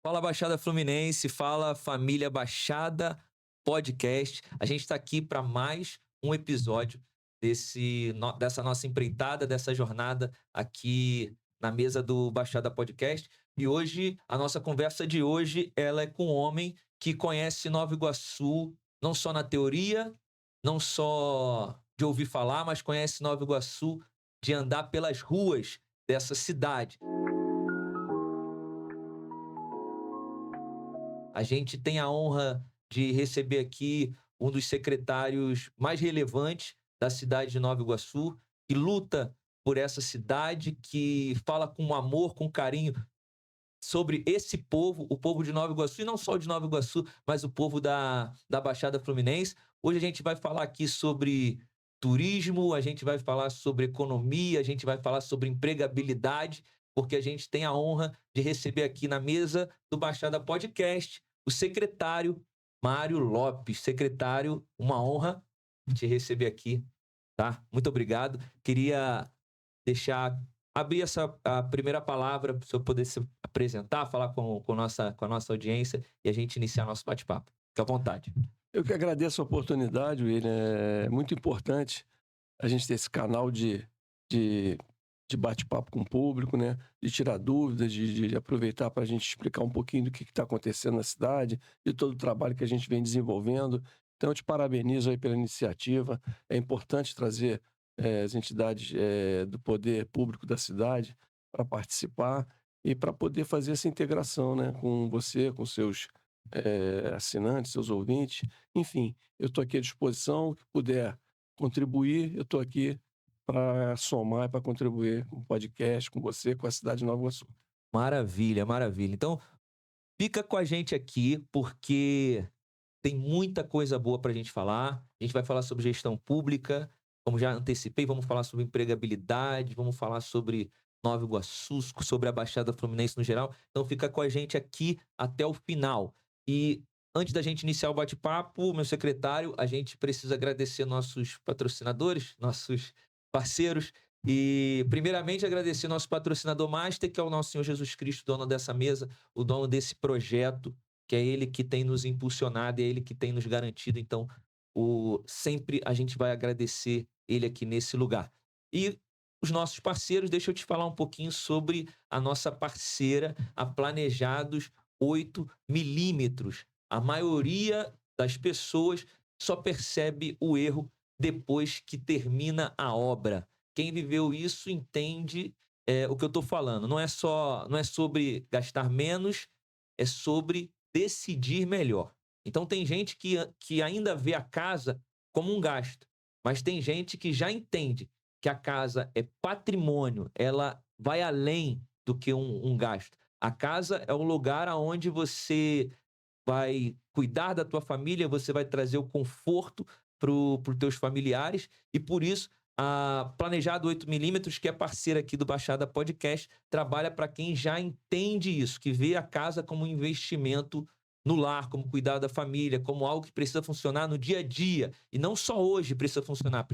Fala Baixada Fluminense, fala família Baixada Podcast. A gente está aqui para mais um episódio dessa nossa empreitada, dessa jornada aqui na mesa do Baixada Podcast. E hoje, a nossa conversa de hoje, ela é com um homem que conhece Nova Iguaçu, não só na teoria, não só de ouvir falar, mas conhece Nova Iguaçu de andar pelas ruas dessa cidade. A gente tem a honra de receber aqui um dos secretários mais relevantes da cidade de Nova Iguaçu, que luta por essa cidade, que fala com amor, com carinho sobre esse povo, o povo de Nova Iguaçu, e não só o de Nova Iguaçu, mas o povo da Baixada Fluminense. Hoje a gente vai falar aqui sobre turismo, a gente vai falar sobre economia, a gente vai falar sobre empregabilidade, porque a gente tem a honra de receber aqui na mesa do Baixada Podcast o secretário Mário Lopes. Secretário, uma honra te receber aqui, tá? Muito obrigado. Queria deixar abrir a primeira palavra para o senhor poder se apresentar, falar com a nossa audiência e a gente iniciar nosso bate-papo. Fique à vontade. Eu que agradeço a oportunidade, William. É muito importante a gente ter esse canal de, de bate-papo com o público, né? De tirar dúvidas, de aproveitar para a gente explicar um pouquinho do que está acontecendo na cidade, de todo o trabalho que a gente vem desenvolvendo. Então, eu te parabenizo aí pela iniciativa. É importante trazer as entidades do poder público da cidade para participar e para poder fazer essa integração, né? Com você, com seus assinantes, seus ouvintes. Enfim, eu estou aqui à disposição, o que puder contribuir, eu estou aqui para somar e para contribuir com o podcast, com você, com a cidade de Nova Iguaçu. Maravilha, maravilha. Então, fica com a gente aqui, porque tem muita coisa boa para a gente falar. A gente vai falar sobre gestão pública, como já antecipei, vamos falar sobre empregabilidade, vamos falar sobre Nova Iguaçu, sobre a Baixada Fluminense no geral. Então fica com a gente aqui até o final. E antes da gente iniciar o bate-papo, meu secretário, a gente precisa agradecer nossos patrocinadores, nossos parceiros. E, primeiramente, agradecer nosso patrocinador master, que é o nosso Senhor Jesus Cristo, dono dessa mesa, o dono desse projeto, que é ele que tem nos impulsionado, é ele que tem nos garantido. Então, sempre a gente vai agradecer ele aqui nesse lugar. E os nossos parceiros, deixa eu te falar um pouquinho sobre a nossa parceira, a Planejados 8 milímetros. A maioria das pessoas só percebe o erro depois que termina a obra. Quem viveu isso entende o que eu estou falando. Não é sobre gastar menos, é sobre decidir melhor. Então tem gente que ainda vê a casa como um gasto, mas tem gente que já entende que a casa é patrimônio, ela vai além do que um gasto. A casa é um lugar onde você vai cuidar da tua família, você vai trazer o conforto para os teus familiares e por isso a Planejado 8 milímetros, que é parceira aqui do Baixada Podcast, trabalha para quem já entende isso, que vê a casa como um investimento no lar, como cuidar da família, como algo que precisa funcionar no dia a dia. E não só hoje precisa funcionar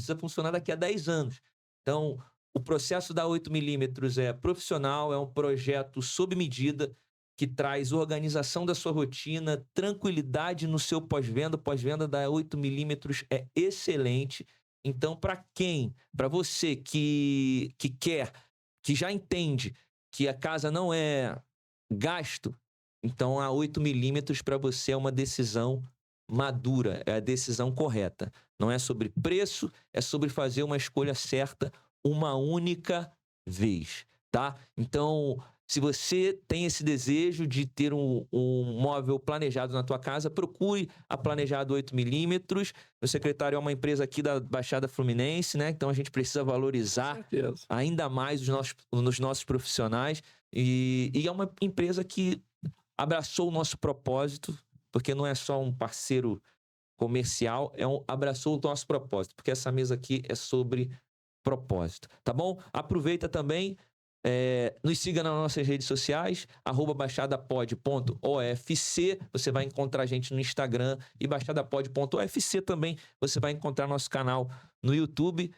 daqui a 10 anos. Então, o processo da 8 milímetros é profissional, é um projeto sob medida, que traz organização da sua rotina, tranquilidade no seu pós-venda. Pós-venda da 8 milímetros é excelente. Então, para quem? Para você que quer, que já entende que a casa não é gasto, então a 8 milímetros para você é uma decisão madura, é a decisão correta. Não é sobre preço, é sobre fazer uma escolha certa uma única vez, tá? Então, se você tem esse desejo de ter um móvel planejado na tua casa, procure a Planejado 8 milímetros. Meu secretário é uma empresa aqui da Baixada Fluminense, né? Então a gente precisa Com valorizar certeza. ainda mais os nossos profissionais. E é uma empresa que abraçou o nosso propósito, porque não é só um parceiro comercial, abraçou o nosso propósito, porque essa mesa aqui é sobre propósito, tá bom? Aproveita também, nos siga nas nossas redes sociais, @baixadapod.ofc, você vai encontrar a gente no Instagram, e baixadapod.ofc também, você vai encontrar nosso canal no YouTube.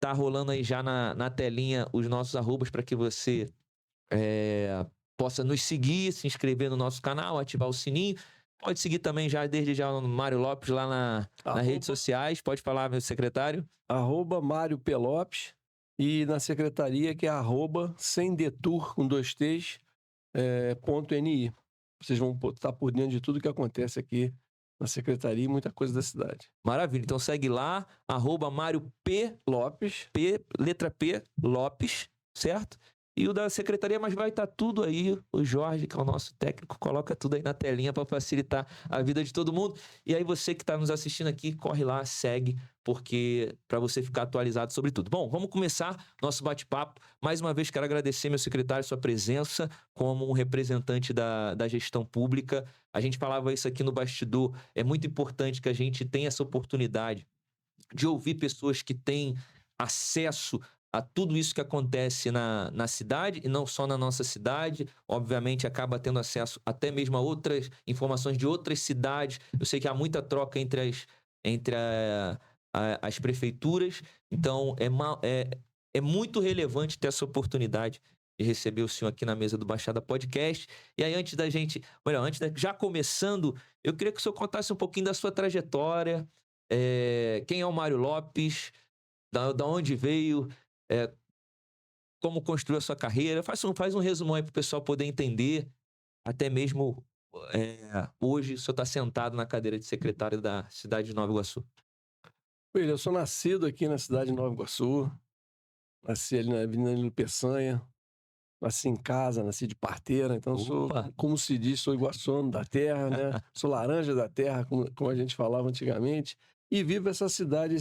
Tá rolando aí já na telinha os nossos arrobas para que você possa nos seguir, se inscrever no nosso canal, ativar o sininho. Pode seguir também desde já o Mário Lopes lá nas redes sociais. Pode falar, meu secretário. @Mário P. Lopes. E na secretaria, que é @semdetur, com 2 T's, .ni. Vocês vão estar por dentro de tudo que acontece aqui na secretaria e muita coisa da cidade. Maravilha. Então segue lá, @Mário P. Lopes. Letra P, Lopes, certo? E o da secretaria, mas vai estar tudo aí. O Jorge, que é o nosso técnico, coloca tudo aí na telinha para facilitar a vida de todo mundo. E aí você que está nos assistindo aqui, corre lá, segue, porque para você ficar atualizado sobre tudo. Bom, vamos começar nosso bate-papo. Mais uma vez, quero agradecer, meu secretário, sua presença como um representante da gestão pública. A gente falava isso aqui no bastidor. É muito importante que a gente tenha essa oportunidade de ouvir pessoas que têm acesso a tudo isso que acontece na cidade, e não só na nossa cidade. Obviamente, acaba tendo acesso até mesmo a outras informações de outras cidades. Eu sei que há muita troca entre as prefeituras. Então, é muito relevante ter essa oportunidade de receber o senhor aqui na mesa do Baixada Podcast. E aí, já começando, eu queria que o senhor contasse um pouquinho da sua trajetória. Quem é o Mário Lopes? Da onde veio? Como construiu a sua carreira? Faz um resumão aí para o pessoal poder entender. Até mesmo hoje o senhor está sentado na cadeira de secretário da cidade de Nova Iguaçu. Eu sou nascido aqui na cidade de Nova Iguaçu. Nasci ali na Avenida Nilo Peçanha. Nasci em casa, nasci de parteira. Então sou, como se diz, sou iguaçuano da terra, né? Sou laranja da terra, como a gente falava antigamente. E vivo essa cidade,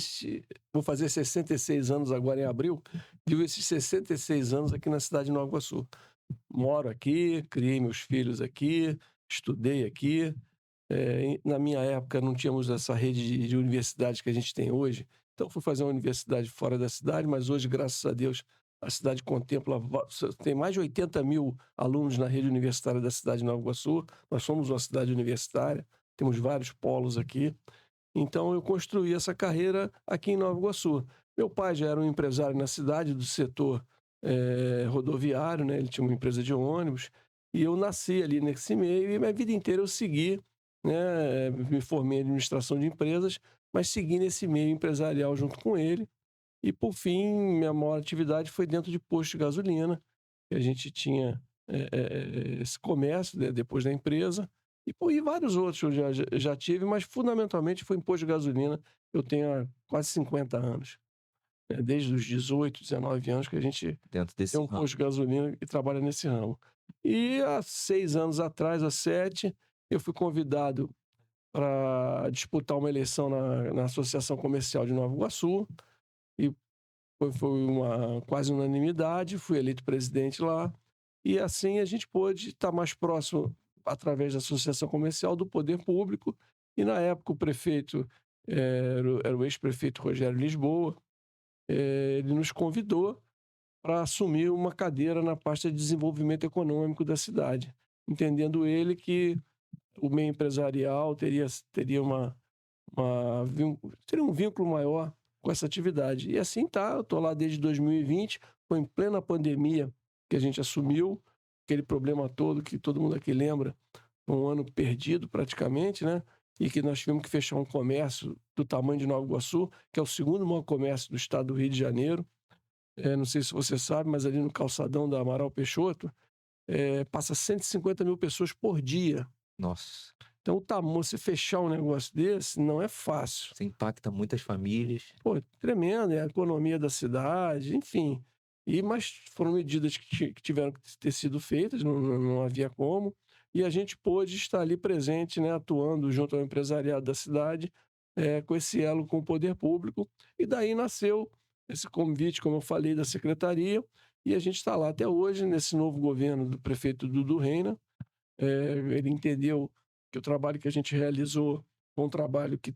vou fazer 66 anos agora em abril, vivo esses 66 anos aqui na cidade de Nova Iguaçu. Moro aqui, criei meus filhos aqui, estudei aqui. Na minha época não tínhamos essa rede de universidades que a gente tem hoje, então fui fazer uma universidade fora da cidade, mas hoje, graças a Deus, a cidade contempla, tem mais de 80 mil alunos na rede universitária da cidade de Nova Iguaçu. Nós somos uma cidade universitária, temos vários polos aqui. Então, eu construí essa carreira aqui em Nova Iguaçu. Meu pai já era um empresário na cidade do setor rodoviário, né? Ele tinha uma empresa de ônibus, e eu nasci ali nesse meio, e minha vida inteira eu segui, né? Me formei em administração de empresas, mas segui nesse meio empresarial junto com ele. E, por fim, minha maior atividade foi dentro de posto de gasolina, que a gente tinha esse comércio, né, depois da empresa. E vários outros eu já tive, mas fundamentalmente foi em posto de gasolina. Eu tenho há quase 50 anos. Desde os 18, 19 anos que a gente tem um posto de gasolina e trabalha nesse ramo. E há 6 anos atrás, há 7, eu fui convidado para disputar uma eleição na Associação Comercial de Nova Iguaçu. E foi uma quase unanimidade, fui eleito presidente lá. E assim a gente pôde estar mais próximo, através da associação comercial, do poder público. E na época o prefeito era o ex-prefeito Rogério Lisboa. Ele nos convidou para assumir uma cadeira na pasta de desenvolvimento econômico da cidade, entendendo ele que o meio empresarial teria um vínculo maior com essa atividade. E assim eu estou lá desde 2020, foi em plena pandemia que a gente assumiu, aquele problema todo que todo mundo aqui lembra, um ano perdido praticamente, né? E que nós tivemos que fechar um comércio do tamanho de Nova Iguaçu, que é o segundo maior comércio do estado do Rio de Janeiro. Não sei se você sabe, mas ali no calçadão da Amaral Peixoto, passa 150 mil pessoas por dia. Nossa. Então, se fechar um negócio desse, não é fácil. Isso impacta muitas famílias. Pô, tremendo, a economia da cidade, enfim. Mas foram medidas que tiveram que ter sido feitas, não havia como. E a gente pôde estar ali presente, né, atuando junto ao empresariado da cidade, com esse elo com o poder público. E daí nasceu esse convite, como eu falei, da secretaria. E a gente está lá até hoje, nesse novo governo do prefeito Dudu Reina. Ele entendeu que o trabalho que a gente realizou foi um trabalho que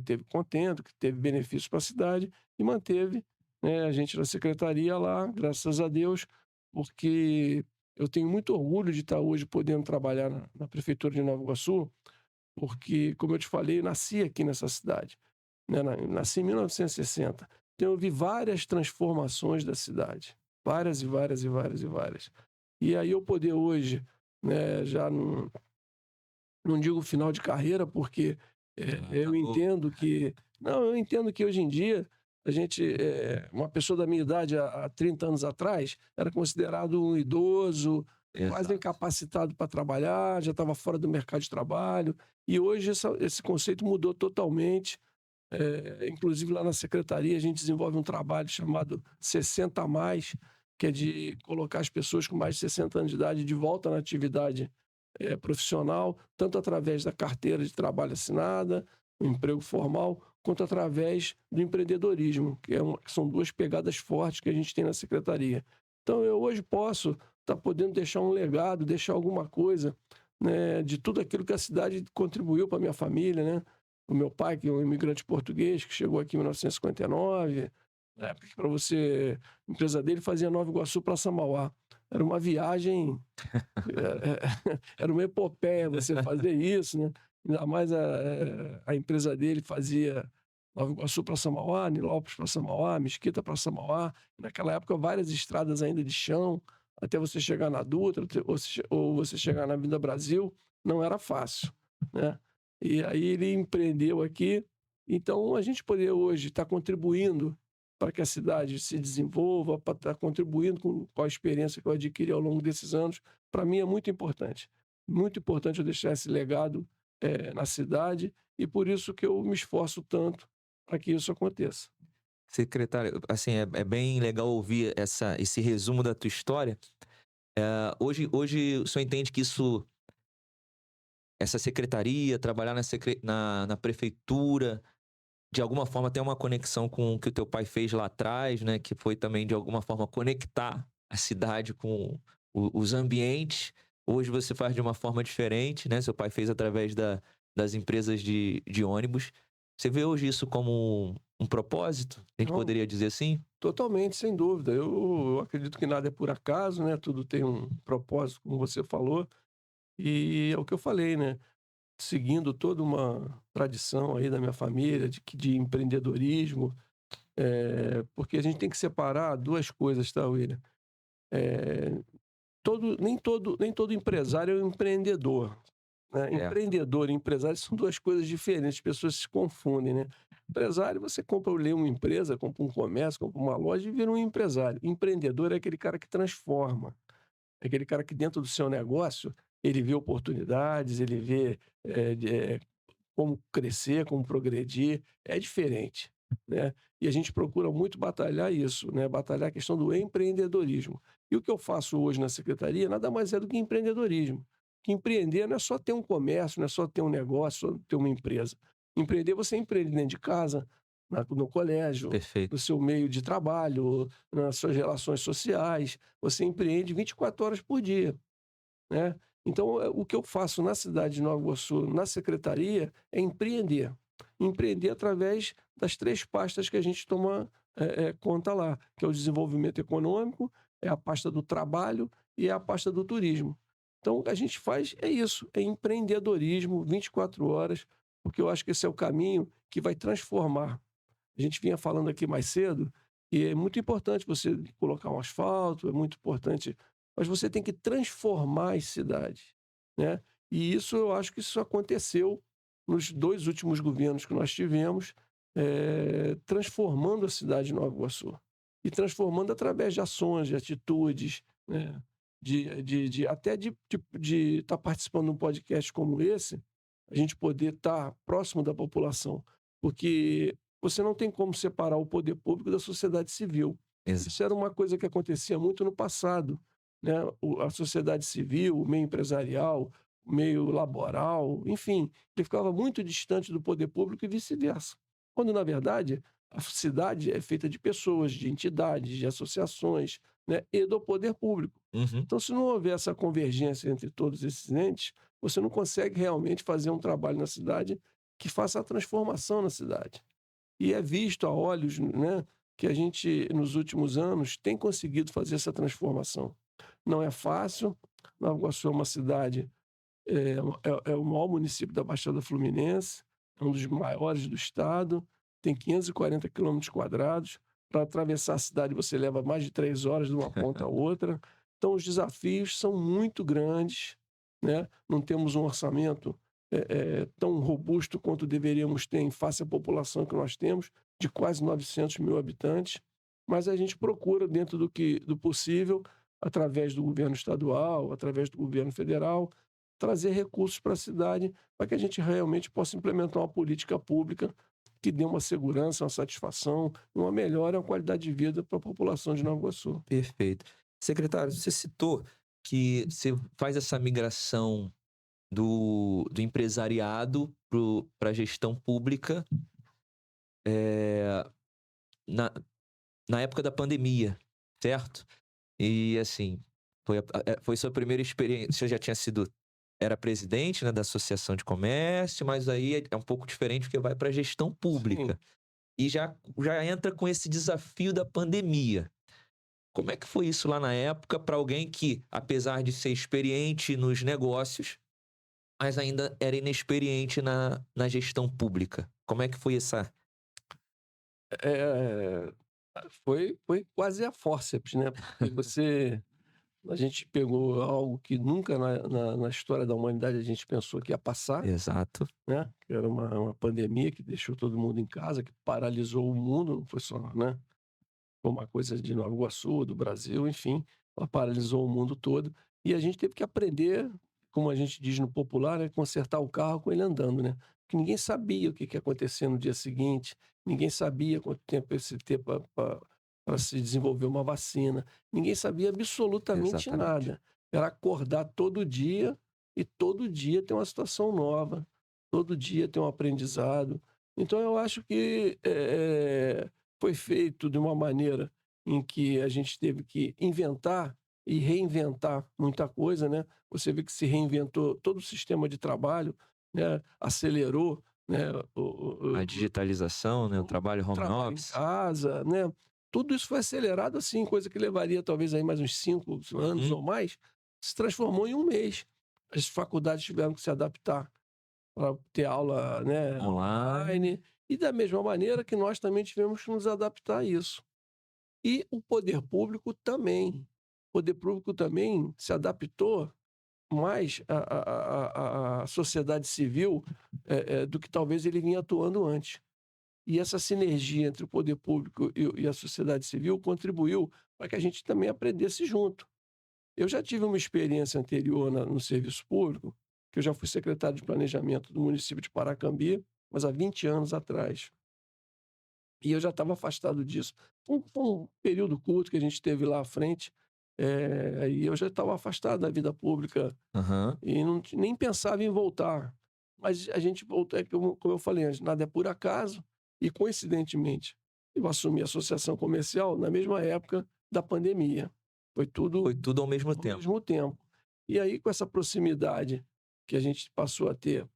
teve contento, que teve benefícios para a cidade, e manteve, né, a gente na secretaria lá, graças a Deus, porque eu tenho muito orgulho de estar hoje podendo trabalhar na Prefeitura de Nova Iguaçu, porque, como eu te falei, eu nasci aqui nessa cidade, né? Nasci em 1960. Então eu vi várias transformações da cidade, várias e várias e várias e várias. E aí eu poder hoje, né, já não digo final de carreira, porque Tá eu novo. entendo que. Não, eu entendo que hoje em dia, a gente, uma pessoa da minha idade, há 30 anos atrás, era considerado um idoso, quase Exato. incapacitado para trabalhar, já estava fora do mercado de trabalho. E hoje esse conceito mudou totalmente. Inclusive, lá na secretaria, a gente desenvolve um trabalho chamado 60 a mais, que é de colocar as pessoas com mais de 60 anos de idade de volta na atividade profissional, tanto através da carteira de trabalho assinada, o emprego formal, quanto através do empreendedorismo, que são duas pegadas fortes que a gente tem na secretaria. Então, eu hoje posso estar podendo deixar um legado, deixar alguma coisa, né, de tudo aquilo que a cidade contribuiu para a minha família, né? O meu pai, que é um imigrante português, que chegou aqui em 1959, na época que para você, a empresa dele fazia Nova Iguaçu para Samauá. Era uma viagem, era uma epopeia você fazer isso, né? Ainda mais a empresa dele fazia Nova Iguaçu para Samauá, Nilópolis para Samauá, Mesquita para Samauá. Naquela época, várias estradas ainda de chão, até você chegar na Dutra, ou você chegar na Avenida Brasil, não era fácil, né? E aí ele empreendeu aqui. Então, a gente poder hoje estar contribuindo para que a cidade se desenvolva, para estar contribuindo com a experiência que eu adquiri ao longo desses anos, para mim é muito importante. Muito importante eu deixar esse legado na cidade e por isso que eu me esforço tanto para que isso aconteça. Secretário, assim, é bem legal ouvir esse resumo da tua história. Hoje o senhor entende que essa secretaria, trabalhar na prefeitura, de alguma forma tem uma conexão com o que o teu pai fez lá atrás, né? Que foi também, de alguma forma, conectar a cidade com os ambientes. Hoje você faz de uma forma diferente, né? Seu pai fez através das empresas de ônibus. Você vê hoje isso como um propósito? A gente Então, poderia dizer assim? totalmente, sem dúvida. Eu acredito que nada é por acaso, né? Tudo tem um propósito, como você falou. E é o que eu falei, né? Seguindo toda uma tradição aí da minha família de empreendedorismo, porque a gente tem que separar duas coisas, tá, William? Eh, nem todo empresário é um empreendedor, né? Certo. Empreendedor e empresário são duas coisas diferentes, as pessoas se confundem, né? Empresário, você compra lê uma empresa, compra um comércio, compra uma loja e vira um empresário. Empreendedor é aquele cara que transforma, é aquele cara que dentro do seu negócio, ele vê oportunidades, ele vê, como crescer, como progredir, é diferente, né? E a gente procura muito batalhar isso, né? Batalhar a questão do empreendedorismo. E o que eu faço hoje na secretaria nada mais é do que empreendedorismo. Que empreender não é só ter um comércio, não é só ter um negócio, só ter uma empresa. Empreender, você empreende dentro de casa, no colégio, no Perfeito. seu meio de trabalho, nas suas relações sociais. Você empreende 24 horas por dia, né? Então, o que eu faço na cidade de Nova Iguaçu, na secretaria, é empreender. Empreender através das 3 pastas que a gente toma, conta lá, que é o desenvolvimento econômico, é a pasta do trabalho e é a pasta do turismo. Então, o que a gente faz é isso, é empreendedorismo 24 horas, porque eu acho que esse é o caminho que vai transformar. A gente vinha falando aqui mais cedo, e é muito importante você colocar um asfalto, é muito importante, mas você tem que transformar as cidades, né? E isso eu acho que isso aconteceu nos 2 últimos governos que nós tivemos, transformando a cidade de Nova Iguaçu. E transformando através de ações, de atitudes, né? De estar participando de um podcast como esse, a gente poder estar próximo da população. Porque você não tem como separar o poder público da sociedade civil. Isso era Exato. uma coisa que acontecia muito no passado, né? A sociedade civil, o meio empresarial, o meio laboral, enfim, ele ficava muito distante do poder público e vice-versa. Quando, na verdade, a cidade é feita de pessoas, de entidades, de associações, né? E do poder público. Uhum. Então, se não houver essa convergência entre todos esses entes, você não consegue realmente fazer um trabalho na cidade que faça a transformação na cidade. E é visto a olhos, né, que a gente, nos últimos anos, tem conseguido fazer essa transformação. Não é fácil. Nova Iguaçu é uma cidade, é o maior município da Baixada Fluminense, é um dos maiores do estado, tem 540 quilômetros quadrados. Para atravessar a cidade, você leva mais de 3 horas de uma ponta a outra. Então, os desafios são muito grandes, né? Não temos um orçamento tão robusto quanto deveríamos ter em face à população que nós temos, de quase 900 mil habitantes, mas a gente procura, dentro do possível, através do governo estadual, através do governo federal, trazer recursos para a cidade para que a gente realmente possa implementar uma política pública que dê uma segurança, uma satisfação, uma melhora, uma qualidade de vida para a população de Nova Iguaçu. Perfeito. Secretário, você citou que você faz essa migração do empresariado para a gestão pública na, na época da pandemia, certo? E assim, foi sua primeira experiência. Você já tinha sido. Era presidente, né, da Associação de Comércio, mas aí é um pouco diferente porque vai para a gestão Sim. pública. E já entra com esse desafio da pandemia. Como é que foi isso lá na época para alguém que, apesar de ser experiente nos negócios, mas ainda era inexperiente na gestão pública? Como é que foi essa... É, foi quase a fórceps, né? Porque a gente pegou algo que nunca na história da humanidade a gente pensou que ia passar, Exato. né? Que era uma pandemia que deixou todo mundo em casa, que paralisou o mundo, não foi só, né? Foi uma coisa de Nova Iguaçu, do Brasil, enfim, ela paralisou o mundo todo. E a gente teve que aprender, como a gente diz no popular, né, consertar o carro com ele andando, né? Porque ninguém sabia o que ia acontecer no dia seguinte, ninguém sabia quanto tempo ia se ter para se desenvolver uma vacina, ninguém sabia absolutamente Exatamente. nada. Era acordar todo dia e todo dia tem uma situação nova, todo dia tem um aprendizado. Então, eu acho que foi feito de uma maneira em que a gente teve que inventar e reinventar muita coisa, né? Você vê que se reinventou todo o sistema de trabalho, né? Acelerou, né? A digitalização, né, o trabalho O home trabalho em office. casa, né? Tudo isso foi acelerado assim, coisa que levaria talvez aí mais uns 5 anos ou mais, se transformou em um mês. As faculdades tiveram que se adaptar para ter aula, né, Online. online, e da mesma maneira que nós também tivemos que nos adaptar a isso. E o poder público também. O poder público também se adaptou mais à sociedade civil do que talvez ele vinha atuando antes. E essa sinergia entre o poder público e a sociedade civil contribuiu para que a gente também aprendesse junto. Eu já tive uma experiência anterior no serviço público, que eu já fui secretário de planejamento do município de Paracambi, mas há 20 anos atrás. E eu já estava afastado disso. Foi um período curto que a gente teve lá à frente, e eu já estava afastado da vida pública Aham. e não nem pensava em voltar. Mas a gente voltou, como eu falei antes, nada é por acaso, e coincidentemente, eu assumi a associação comercial na mesma época da pandemia. Foi tudo Foi tudo ao mesmo ao tempo. mesmo tempo. E aí, com essa proximidade que a gente passou a ter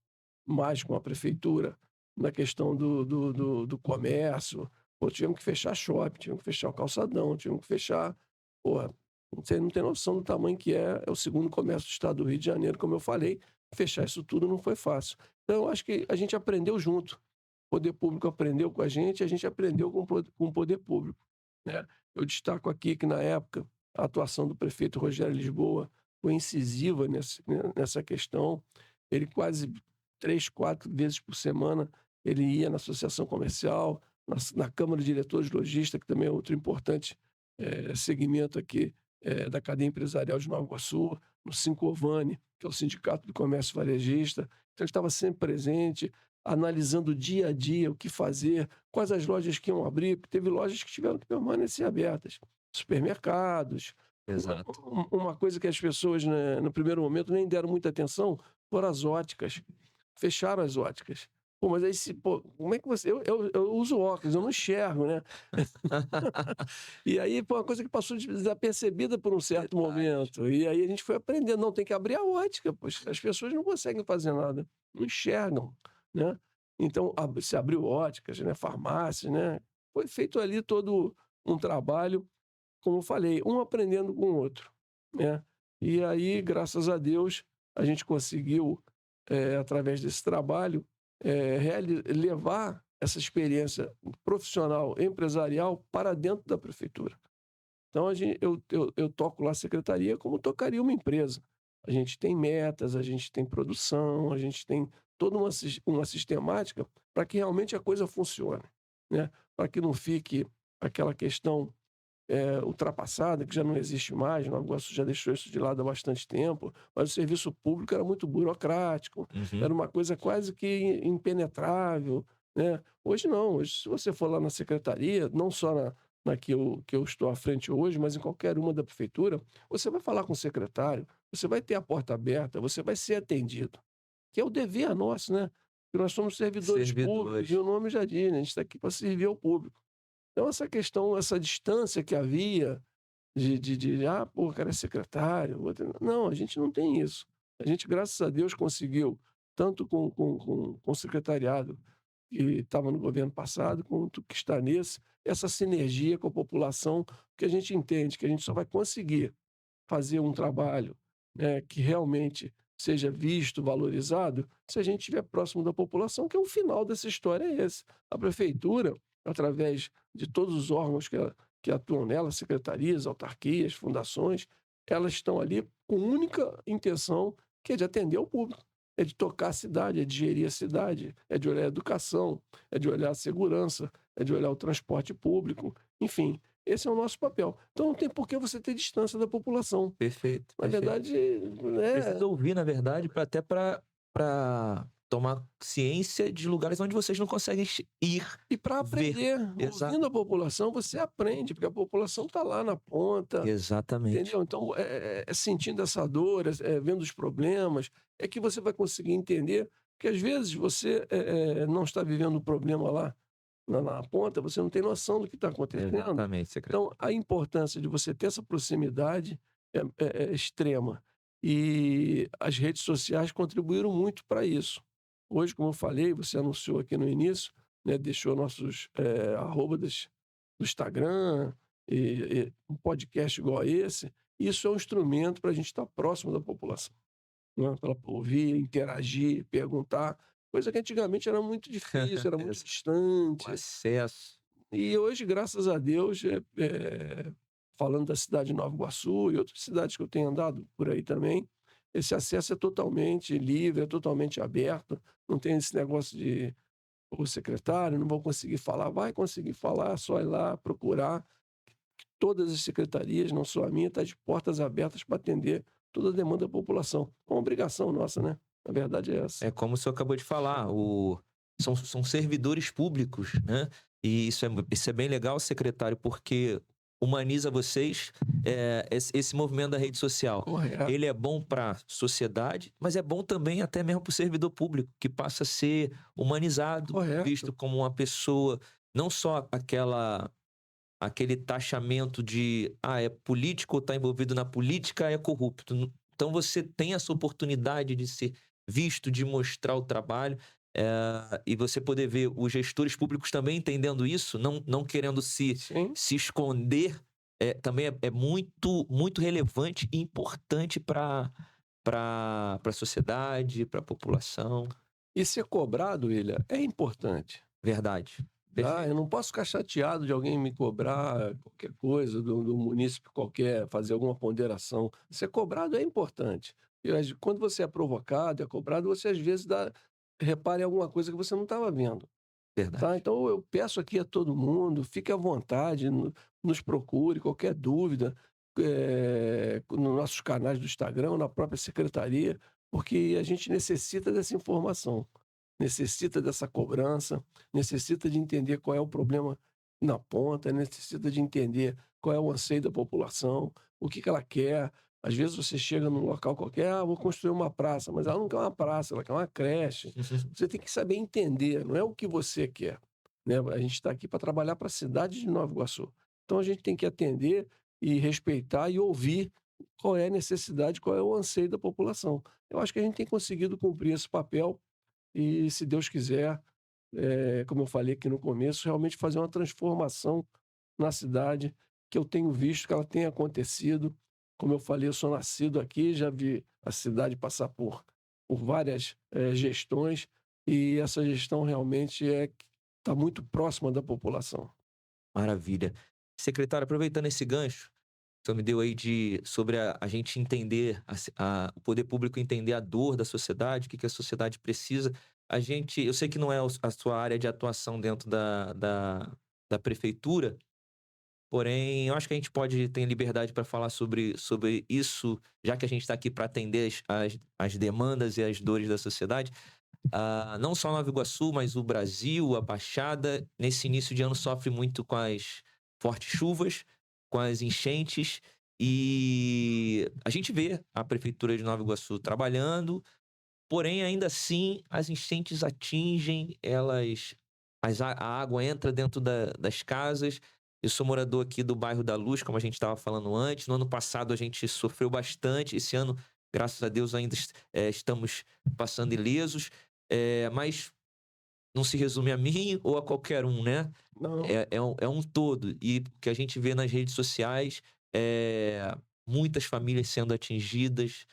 mais com a prefeitura, na questão do comércio, pô, tivemos que fechar shopping, tivemos que fechar o calçadão, tivemos que fechar. Porra, você não tem noção do tamanho que é o segundo comércio do estado do Rio de Janeiro, como eu falei. Fechar isso tudo não foi fácil. Então, eu acho que a gente aprendeu junto. O poder público aprendeu com a gente aprendeu com o poder público, né? Eu destaco aqui que, na época, a atuação do prefeito Rogério Lisboa foi incisiva nessa questão. Ele quase 3, 4 vezes por semana ele ia na associação comercial, na Câmara de Diretores de Logística, que também é outro importante segmento aqui da cadeia empresarial de Nova Iguaçu, no Sincovani, que é o Sindicato do Comércio Varejista. Então, ele estava sempre presente, analisando dia a dia o que fazer, quais as lojas que iam abrir, porque teve lojas que tiveram que permanecer abertas, supermercados. Exato. Uma coisa que as pessoas, né, no primeiro momento, nem deram muita atenção foram as óticas. Fecharam as óticas. Pô, mas aí, pô, como é que você. Eu uso óculos, eu não enxergo, né? E aí foi uma coisa que passou desapercebida por um certo momento. E aí a gente foi aprendendo, não, tem que abrir a ótica, pois as pessoas não conseguem fazer nada, não enxergam, né? Então, se abriu óticas, né, farmácias, né? Foi feito ali todo um trabalho, como eu falei, um aprendendo com o outro, né? E aí, graças a Deus, a gente conseguiu, através desse trabalho, levar essa experiência profissional, empresarial, para dentro da prefeitura. Então eu toco lá a secretaria como tocaria uma empresa. A gente tem metas, a gente tem produção, a gente tem toda uma sistemática para que realmente a coisa funcione, né? Para que não fique aquela questão ultrapassada, que já não existe mais, Nova Iguaçu já deixou isso de lado há bastante tempo, mas o serviço público era muito burocrático, Uhum. era uma coisa quase que impenetrável, né? Hoje não, hoje se você for lá na secretaria, não só na que eu estou à frente hoje, mas em qualquer uma da prefeitura, você vai falar com o secretário, você vai ter a porta aberta, você vai ser atendido, que é o dever nosso, né? Porque nós somos servidores públicos e Servidores. o nome já diz, né? A gente está aqui para servir ao público. Então, essa questão, essa distância que havia pô, o cara é secretário, o outro não, a gente não tem isso. A gente, graças a Deus, conseguiu, tanto com o secretariado que estava no governo passado, quanto que está nesse, essa sinergia com a população, que a gente entende que a gente só vai conseguir fazer um trabalho, né, que realmente seja visto, valorizado, se a gente estiver próximo da população, que é o final dessa história é esse. A prefeitura, através de todos os órgãos que atuam nela, secretarias, autarquias, fundações, elas estão ali com única intenção, que é de atender ao público, é de tocar a cidade, é de gerir a cidade, é de olhar a educação, é de olhar a segurança, é de olhar o transporte público, enfim, esse é o nosso papel. Então não tem por que você ter distância da população. Perfeito, Na perfeito. verdade, Precisa né, ouvir, na verdade, pra até para tomar ciência de lugares onde vocês não conseguem ir, e para ver. aprender, Exato. ouvindo a população, você aprende, porque a população está lá na ponta, Exatamente. entendeu? Então, sentindo essa dor, vendo os problemas, é que você vai conseguir entender que às vezes você não está vivendo o problema lá na ponta, você não tem noção do que está acontecendo. Exatamente, secretário. Então, a importância de você ter essa proximidade é extrema. E as redes sociais contribuíram muito para isso. Hoje, como eu falei, você anunciou aqui no início, né, deixou nossos arrobas do Instagram, um podcast igual a esse. Isso é um instrumento para a gente estar próximo da população, né, para ouvir, interagir, perguntar, coisa que antigamente era muito difícil, era muito Exa o distante. acesso. E hoje, graças a Deus, falando da cidade de Nova Iguaçu e outras cidades que eu tenho andado por aí também, esse acesso é totalmente livre, é totalmente aberto, não tem esse negócio de o secretário, não vou conseguir falar, vai conseguir falar, é só ir lá procurar. Todas as secretarias, não só a minha, está de portas abertas para atender toda a demanda da população. É uma obrigação nossa, né? A verdade é essa. É como o senhor acabou de falar, são servidores públicos, né, e isso é bem legal, secretário, porque humaniza vocês, esse movimento da rede social. Correto, Ele é bom para a sociedade, mas é bom também até mesmo para o servidor público, que passa a ser humanizado, visto correto. como uma pessoa, não só aquele taxamento de, é político ou está envolvido na política, é corrupto. Então você tem essa oportunidade de ser visto, de mostrar o trabalho, e você poder ver os gestores públicos também entendendo isso, não querendo Sim. se esconder, também é muito, muito relevante e importante para a sociedade, para a população. E ser cobrado, William, é importante. Verdade. Tá? Eu Perfeito. não posso ficar chateado de alguém me cobrar qualquer coisa, do munícipe qualquer, fazer alguma ponderação. Ser cobrado é importante. E quando você é provocado, é cobrado, você às vezes repara em alguma coisa que você não estava vendo. Tá? Verdade. Então eu peço aqui a todo mundo, fique à vontade, nos procure, qualquer dúvida, nos nossos canais do Instagram, na própria secretaria, porque a gente necessita dessa informação, necessita dessa cobrança, necessita de entender qual é o problema na ponta, necessita de entender qual é o anseio da população, o que ela quer. Às vezes você chega num local qualquer, vou construir uma praça, mas ela não quer uma praça, ela quer uma creche. Você tem que saber entender, não é o que você quer, né? A gente está aqui para trabalhar para a cidade de Nova Iguaçu. Então a gente tem que atender e respeitar e ouvir qual é a necessidade, qual é o anseio da população. Eu acho que a gente tem conseguido cumprir esse papel e, se Deus quiser, como eu falei aqui no começo, realmente fazer uma transformação na cidade, que eu tenho visto que ela tem acontecido. Como eu falei, eu sou nascido aqui, já vi a cidade passar por várias gestões, e essa gestão realmente está muito próxima da população. Maravilha. Secretário, aproveitando esse gancho, você me deu aí sobre a gente entender, o poder público entender a dor da sociedade, o que que a sociedade precisa. Eu sei que não é a sua área de atuação dentro da prefeitura, porém, eu acho que a gente pode ter liberdade para falar sobre isso, já que a gente está aqui para atender as demandas e as dores da sociedade. Não só Nova Iguaçu, mas o Brasil, a Baixada, nesse início de ano sofre muito com as fortes chuvas, com as enchentes, e a gente vê a prefeitura de Nova Iguaçu trabalhando, porém, ainda assim, as enchentes atingem, a água entra dentro das casas. Eu sou morador aqui do bairro da Luz, como a gente estava falando antes. No ano passado a gente sofreu bastante. Esse ano, graças a Deus, ainda estamos passando ilesos. Mas não se resume a mim ou a qualquer um, né? Não, É um todo. E o que a gente vê nas redes sociais é muitas famílias sendo atingidas,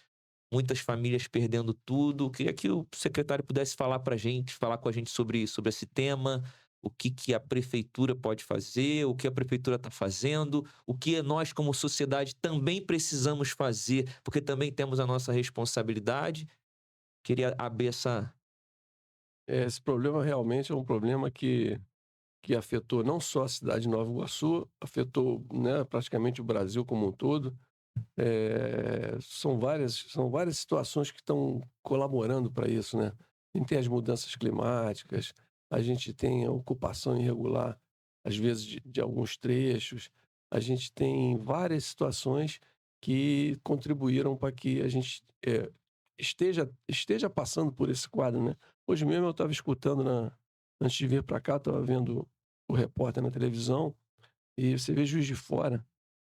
muitas famílias perdendo tudo. Eu queria que o secretário pudesse falar com a gente sobre esse tema, o que que a prefeitura pode fazer, o que a prefeitura está fazendo, o que nós, como sociedade, também precisamos fazer, porque também temos a nossa responsabilidade. Queria abrir essa. esse problema realmente é um problema que afetou não só a cidade de Nova Iguaçu, afetou, né, praticamente o Brasil como um todo. São várias situações que estão colaborando para isso, né? A gente tem as mudanças climáticas, a gente tem a ocupação irregular, às vezes, de alguns trechos, a gente tem várias situações que contribuíram para que a gente esteja passando por esse quadro, né? Hoje mesmo eu estava escutando, antes de vir para cá, estava vendo o repórter na televisão, e você vê Juiz de Fora,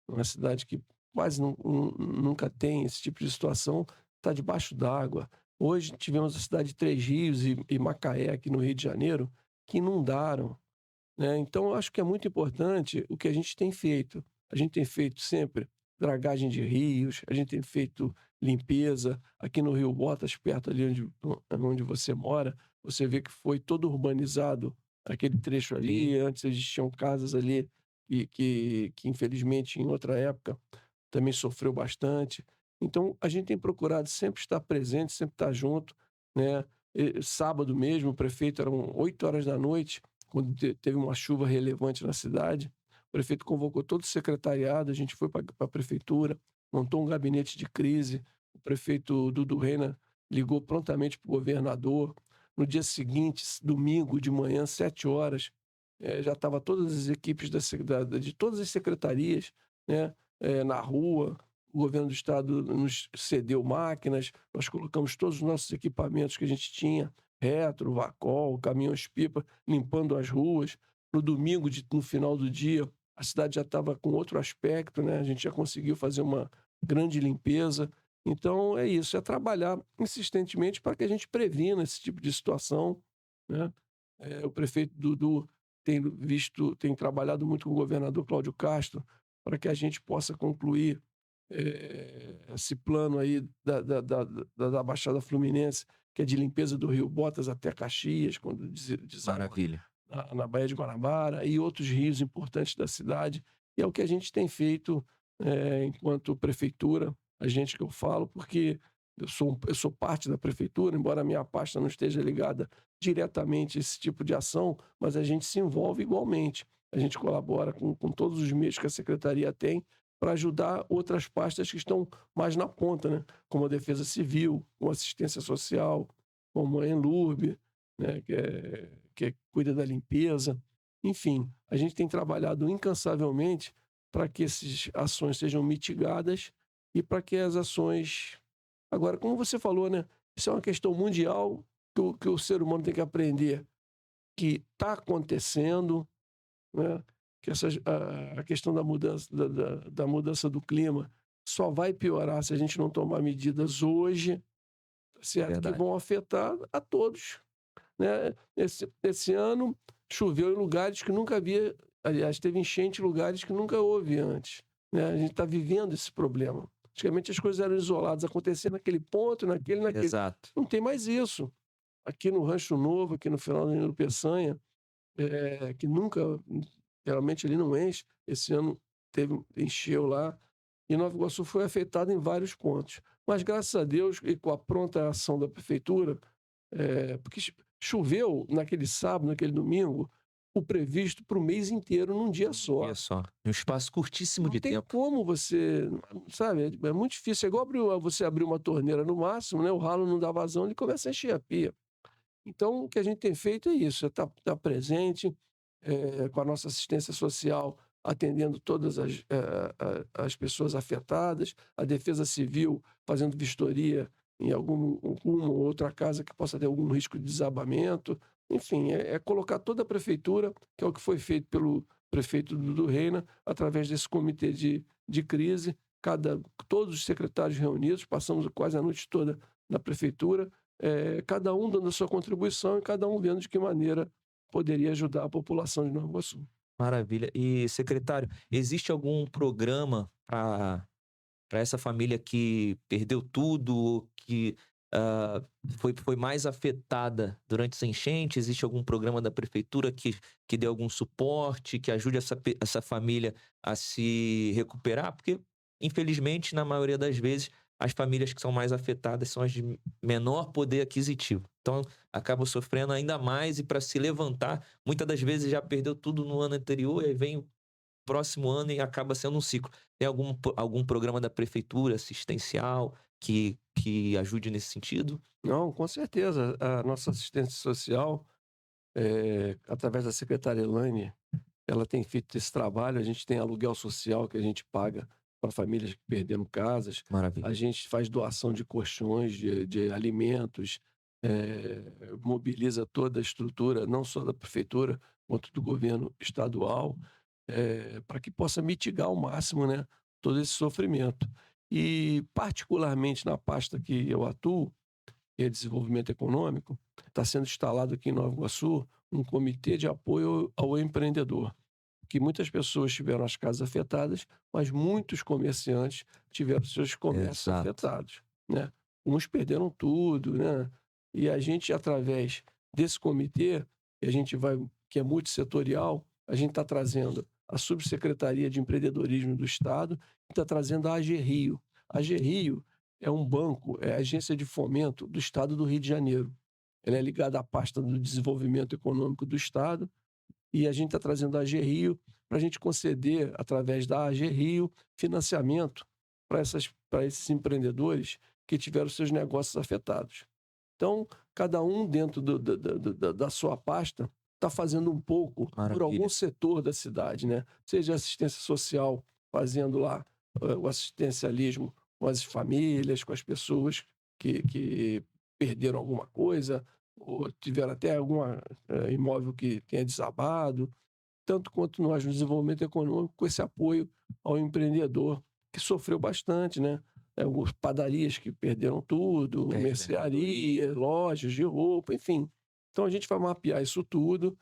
uma cidade que quase nunca tem esse tipo de situação, está debaixo d'água. Hoje tivemos a cidade de Três Rios e Macaé, aqui no Rio de Janeiro, que inundaram, né? Então, eu acho que é muito importante o que a gente tem feito. A gente tem feito sempre dragagem de rios, a gente tem feito limpeza. Aqui no Rio Botas, perto ali onde você mora, você vê que foi todo urbanizado aquele trecho Sim, ali. Antes existiam casas ali que infelizmente, em outra época, também sofreu bastante. Então, a gente tem procurado sempre estar presente, sempre estar junto, né? Sábado mesmo, o prefeito, eram 8 horas da noite, quando teve uma chuva relevante na cidade. O prefeito convocou todo o secretariado, a gente foi para a prefeitura, montou um gabinete de crise. O prefeito Dudu Reina ligou prontamente para o governador. No dia seguinte, domingo de manhã, 7 horas, já estava todas as equipes de todas as secretarias, né, na rua. O governo do estado nos cedeu máquinas, nós colocamos todos os nossos equipamentos que a gente tinha, retro, vacol, caminhões-pipa, limpando as ruas. No domingo, no final do dia, a cidade já estava com outro aspecto, né? A gente já conseguiu fazer uma grande limpeza. Então, é isso, é trabalhar insistentemente para que a gente previna esse tipo de situação, né? O prefeito Dudu tem trabalhado muito com o governador Cláudio Castro para que a gente possa concluir esse plano aí da Baixada Fluminense, que é de limpeza do Rio Botas até Caxias, quando deságua maravilha. na Baía de Guanabara, e outros rios importantes da cidade. E é o que a gente tem feito enquanto prefeitura, a gente que eu falo, porque eu sou parte da prefeitura, embora a minha pasta não esteja ligada diretamente a esse tipo de ação, mas a gente se envolve igualmente. A gente colabora com todos os meios que a secretaria tem para ajudar outras pastas que estão mais na ponta, né? Como a Defesa Civil, como a Assistência Social, como a Enlurb, né? que cuida da limpeza. Enfim, a gente tem trabalhado incansavelmente para que essas ações sejam mitigadas e para que as ações. Agora, como você falou, né? Isso é uma questão mundial que o ser humano tem que aprender que está acontecendo, né? Que a questão da mudança do clima só vai piorar se a gente não tomar medidas hoje, tá certo? Que Verdade. vão afetar a todos, né? Esse ano choveu em lugares que nunca havia, aliás, teve enchente em lugares que nunca houve antes, né? A gente está vivendo esse problema. Antigamente as coisas eram isoladas, acontecia naquele ponto, naquele. Exato. Não tem mais isso. Aqui no Rancho Novo, aqui no final da Nilo Peçanha, que nunca, geralmente ele não enche. Esse ano encheu lá. e Nova Iguaçu foi afetada em vários pontos. Mas, graças a Deus, e com a pronta ação da prefeitura, porque choveu naquele sábado, naquele domingo, o previsto para o mês inteiro, num dia só. Olha só, um espaço curtíssimo Não de tem tempo. como você, sabe, é muito difícil. É igual você abrir uma torneira no máximo, né? O ralo não dá vazão, ele começa a encher a pia. Então, o que a gente tem feito é isso, é estar presente com a nossa assistência social, atendendo todas as pessoas afetadas, a Defesa Civil fazendo vistoria em alguma outra casa que possa ter algum risco de desabamento. Enfim, é colocar toda a prefeitura, que é o que foi feito pelo prefeito Dudu Reina, através desse comitê de crise, todos os secretários reunidos, passamos quase a noite toda na prefeitura, cada um dando a sua contribuição e cada um vendo de que maneira poderia ajudar a população de Nova Iguaçu. Maravilha. E, secretário, existe algum programa para essa família que perdeu tudo, que ah, foi mais afetada durante essa enchente? Existe algum programa da prefeitura que dê algum suporte, que ajude essa família a se recuperar? Porque, infelizmente, na maioria das vezes, as famílias que são mais afetadas são as de menor poder aquisitivo. Então, acabam sofrendo ainda mais e para se levantar, muitas das vezes já perdeu tudo no ano anterior e aí vem o próximo ano e acaba sendo um ciclo. Tem algum programa da prefeitura assistencial que ajude nesse sentido? Não, com certeza. A nossa assistência social, através da secretária Elaine, ela tem feito esse trabalho. A gente tem aluguel social que a gente paga para famílias que perderam casas. Maravilha. A gente faz doação de colchões, de alimentos, mobiliza toda a estrutura, não só da prefeitura, quanto do governo estadual, para que possa mitigar ao máximo, né, todo esse sofrimento. E, particularmente na pasta que eu atuo, que é desenvolvimento econômico, está sendo instalado aqui em Nova Iguaçu um comitê de apoio ao empreendedor, que muitas pessoas tiveram as casas afetadas, mas muitos comerciantes tiveram seus comércios Exato. afetados, né? Uns perderam tudo, né? E a gente, através desse comitê, que é multissetorial, a gente está trazendo a Subsecretaria de Empreendedorismo do Estado e está trazendo a AG Rio. A AG Rio é um banco, é a agência de fomento do Estado do Rio de Janeiro. Ela é ligada à pasta do desenvolvimento econômico do Estado e a gente está trazendo a AG Rio para a gente conceder, através da AG Rio, financiamento para esses empreendedores que tiveram seus negócios afetados. Então, cada um dentro da sua pasta está fazendo um pouco por algum setor da cidade, né? Seja assistência social, fazendo lá o assistencialismo com as famílias, com as pessoas que perderam alguma coisa, ou tiveram até algum imóvel que tenha desabado, tanto quanto nós no desenvolvimento econômico, com esse apoio ao empreendedor, que sofreu bastante, né? Algumas padarias que perderam tudo, mercearia, lojas de roupa, enfim. Então a gente vai mapear isso tudo.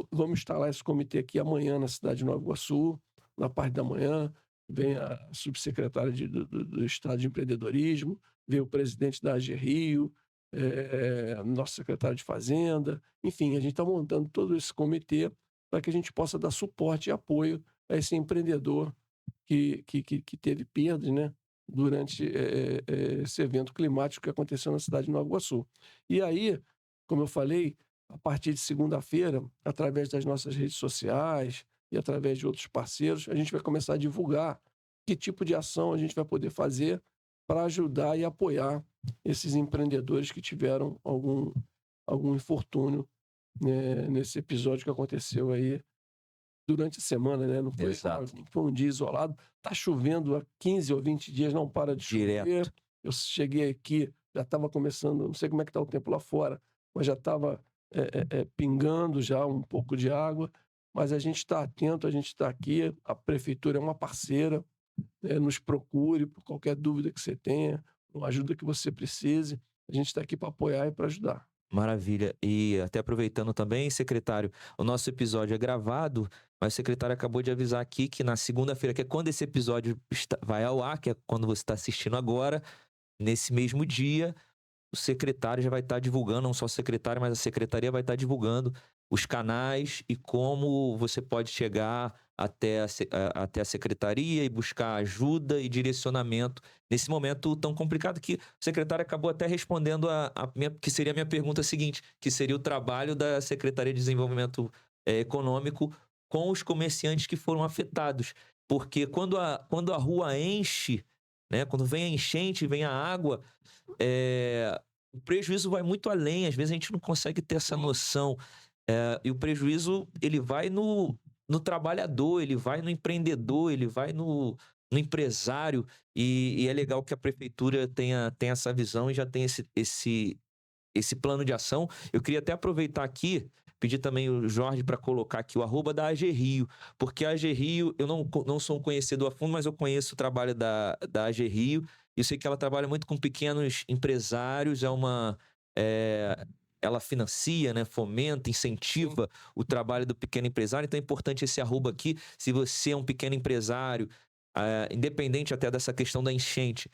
Vamos instalar esse comitê aqui amanhã na cidade de Nova Iguaçu, na parte da manhã. Vem a subsecretária do Estado de Empreendedorismo, vem o presidente da AG Rio, nosso secretário de Fazenda. Enfim, a gente está montando todo esse comitê para que a gente possa dar suporte e apoio a esse empreendedor que teve perdas, né, durante esse evento climático que aconteceu na cidade de Nova Iguaçu. E aí, como eu falei, a partir de segunda-feira, através das nossas redes sociais e através de outros parceiros, a gente vai começar a divulgar que tipo de ação a gente vai poder fazer para ajudar e apoiar esses empreendedores que tiveram algum infortúnio, né, nesse episódio que aconteceu aí durante a semana, né? Não foi um dia isolado. Tá chovendo há 15 ou 20 dias, não para de chover. Direto. Eu cheguei aqui, já estava começando, não sei como é que está o tempo lá fora, mas já estava pingando já um pouco de água. Mas a gente está atento, a gente está aqui, a prefeitura é uma parceira, nos procure por qualquer dúvida que você tenha, uma ajuda que você precise. A gente está aqui para apoiar e para ajudar. Maravilha. E até aproveitando também, secretário, o nosso episódio é gravado, mas o secretário acabou de avisar aqui que na segunda-feira, que é quando esse episódio vai ao ar, que é quando você está assistindo agora, nesse mesmo dia, o secretário já vai estar divulgando, não só o secretário, mas a secretaria vai estar divulgando os canais e como você pode chegar até a secretaria e buscar ajuda e direcionamento nesse momento tão complicado que o secretário acabou até respondendo que seria a minha pergunta seguinte, que seria o trabalho da Secretaria de Desenvolvimento Econômico com os comerciantes que foram afetados. Porque quando a rua enche, né, quando vem a enchente, vem a água, o prejuízo vai muito além. Às vezes a gente não consegue ter essa noção. E o prejuízo, ele vai no trabalhador, ele vai no empreendedor, ele vai no empresário. E é legal que a prefeitura tenha essa visão e já tenha esse plano de ação. Eu queria até aproveitar aqui, pedir também o Jorge para colocar aqui o @ da AG Rio, porque a AG Rio, eu não sou um conhecedor a fundo, mas eu conheço o trabalho da AG Rio, e eu sei que ela trabalha muito com pequenos empresários, ela financia, né, fomenta, incentiva o trabalho do pequeno empresário, então é importante esse @ aqui, se você é um pequeno empresário, independente até dessa questão da enchente,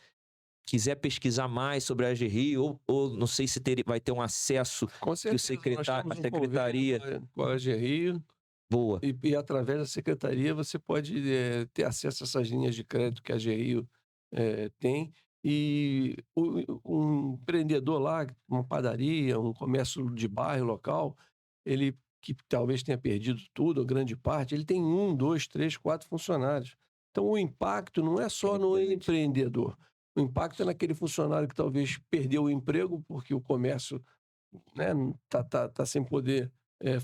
quiser pesquisar mais sobre a AG Rio, ou não sei se vai ter um acesso Com que a certeza, nós temos um secretaria... convênio com a AG Rio, Boa, e através da secretaria você pode ter acesso a essas linhas de crédito que a AG Rio tem. E um empreendedor lá, uma padaria, um comércio de bairro local, ele que talvez tenha perdido tudo, ou grande parte, ele tem 1, 2, 3, 4 funcionários. Então o impacto não é só no empreendedor, o impacto é naquele funcionário que talvez perdeu o emprego porque o comércio, né, tá sem poder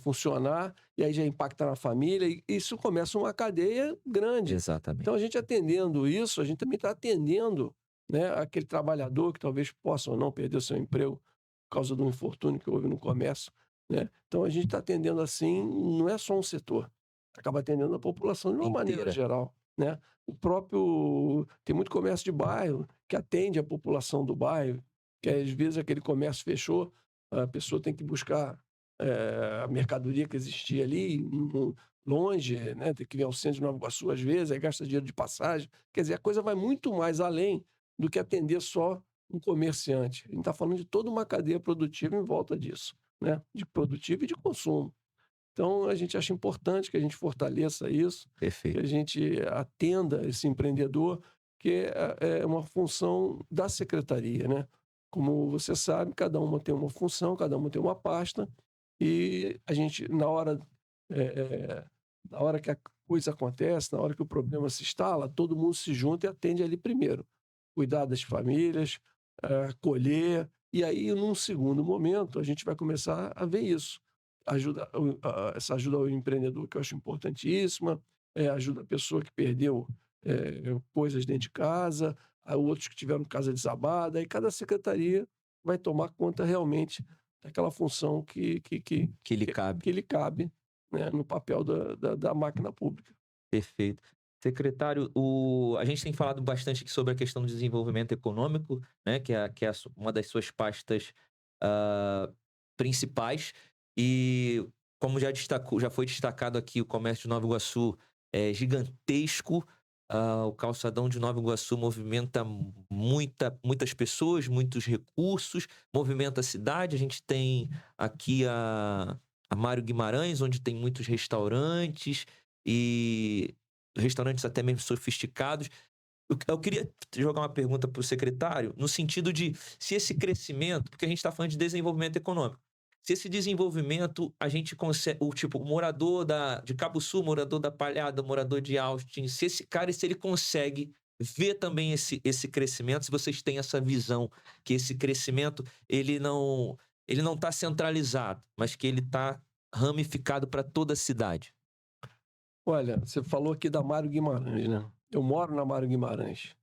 funcionar, e aí já impacta na família, e isso começa uma cadeia grande. exatamente. Então a gente atendendo isso, a gente também está atendendo, né, aquele trabalhador que talvez possa ou não perder o seu emprego por causa do infortúnio que houve no comércio, né? Então a gente está atendendo assim, não é só um setor, acaba atendendo a população de uma maneira Inteira. geral, né? O próprio tem muito comércio de bairro que atende a população do bairro, que às vezes aquele comércio fechou, a pessoa tem que buscar a mercadoria que existia ali longe, né? Tem que vir ao centro de Nova Iguaçu às vezes, aí gasta dinheiro de passagem. Quer dizer, a coisa vai muito mais além do que atender só um comerciante. A gente está falando de toda uma cadeia produtiva em volta disso, né? De produtivo e de consumo. Então, a gente acha importante que a gente fortaleça isso, que Perfeito. a gente atenda esse empreendedor, que é uma função da secretaria, né? Como você sabe, cada uma tem uma função, cada uma tem uma pasta, e a gente, na hora que a coisa acontece, na hora que o problema se instala, todo mundo se junta e atende ali primeiro. Cuidar das famílias, acolher, e aí, num segundo momento, a gente vai começar a ver isso. Essa ajuda ao empreendedor, que eu acho importantíssima, ajuda a pessoa que perdeu coisas dentro de casa, a outros que tiveram casa desabada, e cada secretaria vai tomar conta realmente daquela função que Que lhe cabe. lhe cabe, né, no papel da máquina pública. Perfeito. Secretário, a gente tem falado bastante aqui sobre a questão do desenvolvimento econômico, né, que é uma das suas pastas principais. E como já foi destacado aqui, o comércio de Nova Iguaçu é gigantesco. O calçadão de Nova Iguaçu movimenta muitas pessoas, muitos recursos, movimenta a cidade. A gente tem aqui a Mário Guimarães, onde tem muitos restaurantes e restaurantes até mesmo sofisticados. Eu queria jogar uma pergunta para o secretário, no sentido de se esse crescimento, porque a gente está falando de desenvolvimento econômico, se esse desenvolvimento a gente consegue, o morador de Cabo Sul, morador da Palhada, morador de Austin, se esse cara, se ele consegue ver também esse crescimento, se vocês têm essa visão, que esse crescimento, ele não está centralizado, mas que ele está ramificado para toda a cidade. Olha, você falou aqui da Mário Guimarães, né? Eu moro na Mário Guimarães.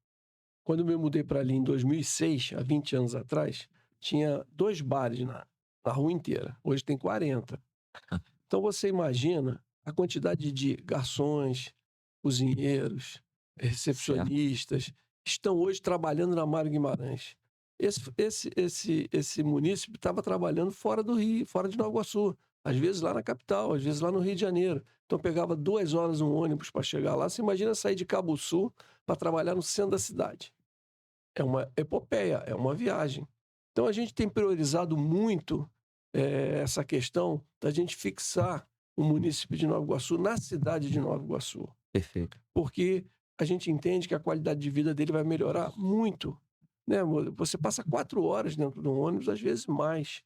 Quando eu me mudei para ali em 2006, há 20 anos atrás, tinha 2 bares na rua inteira. Hoje tem 40. Então você imagina a quantidade de garçons, cozinheiros, recepcionistas que estão hoje trabalhando na Mário Guimarães. Esse munícipe estava trabalhando fora do Rio, fora de Nova Iguaçu. Às vezes lá na capital, às vezes lá no Rio de Janeiro. Então pegava 2 horas um ônibus para chegar lá. Você imagina sair de Cabo Sul para trabalhar no centro da cidade. É uma epopeia, é uma viagem. Então a gente tem priorizado muito essa questão da gente fixar o município de Nova Iguaçu na cidade de Nova Iguaçu. Perfeito. Porque a gente entende que a qualidade de vida dele vai melhorar muito, né? Você passa 4 horas dentro do ônibus, às vezes mais,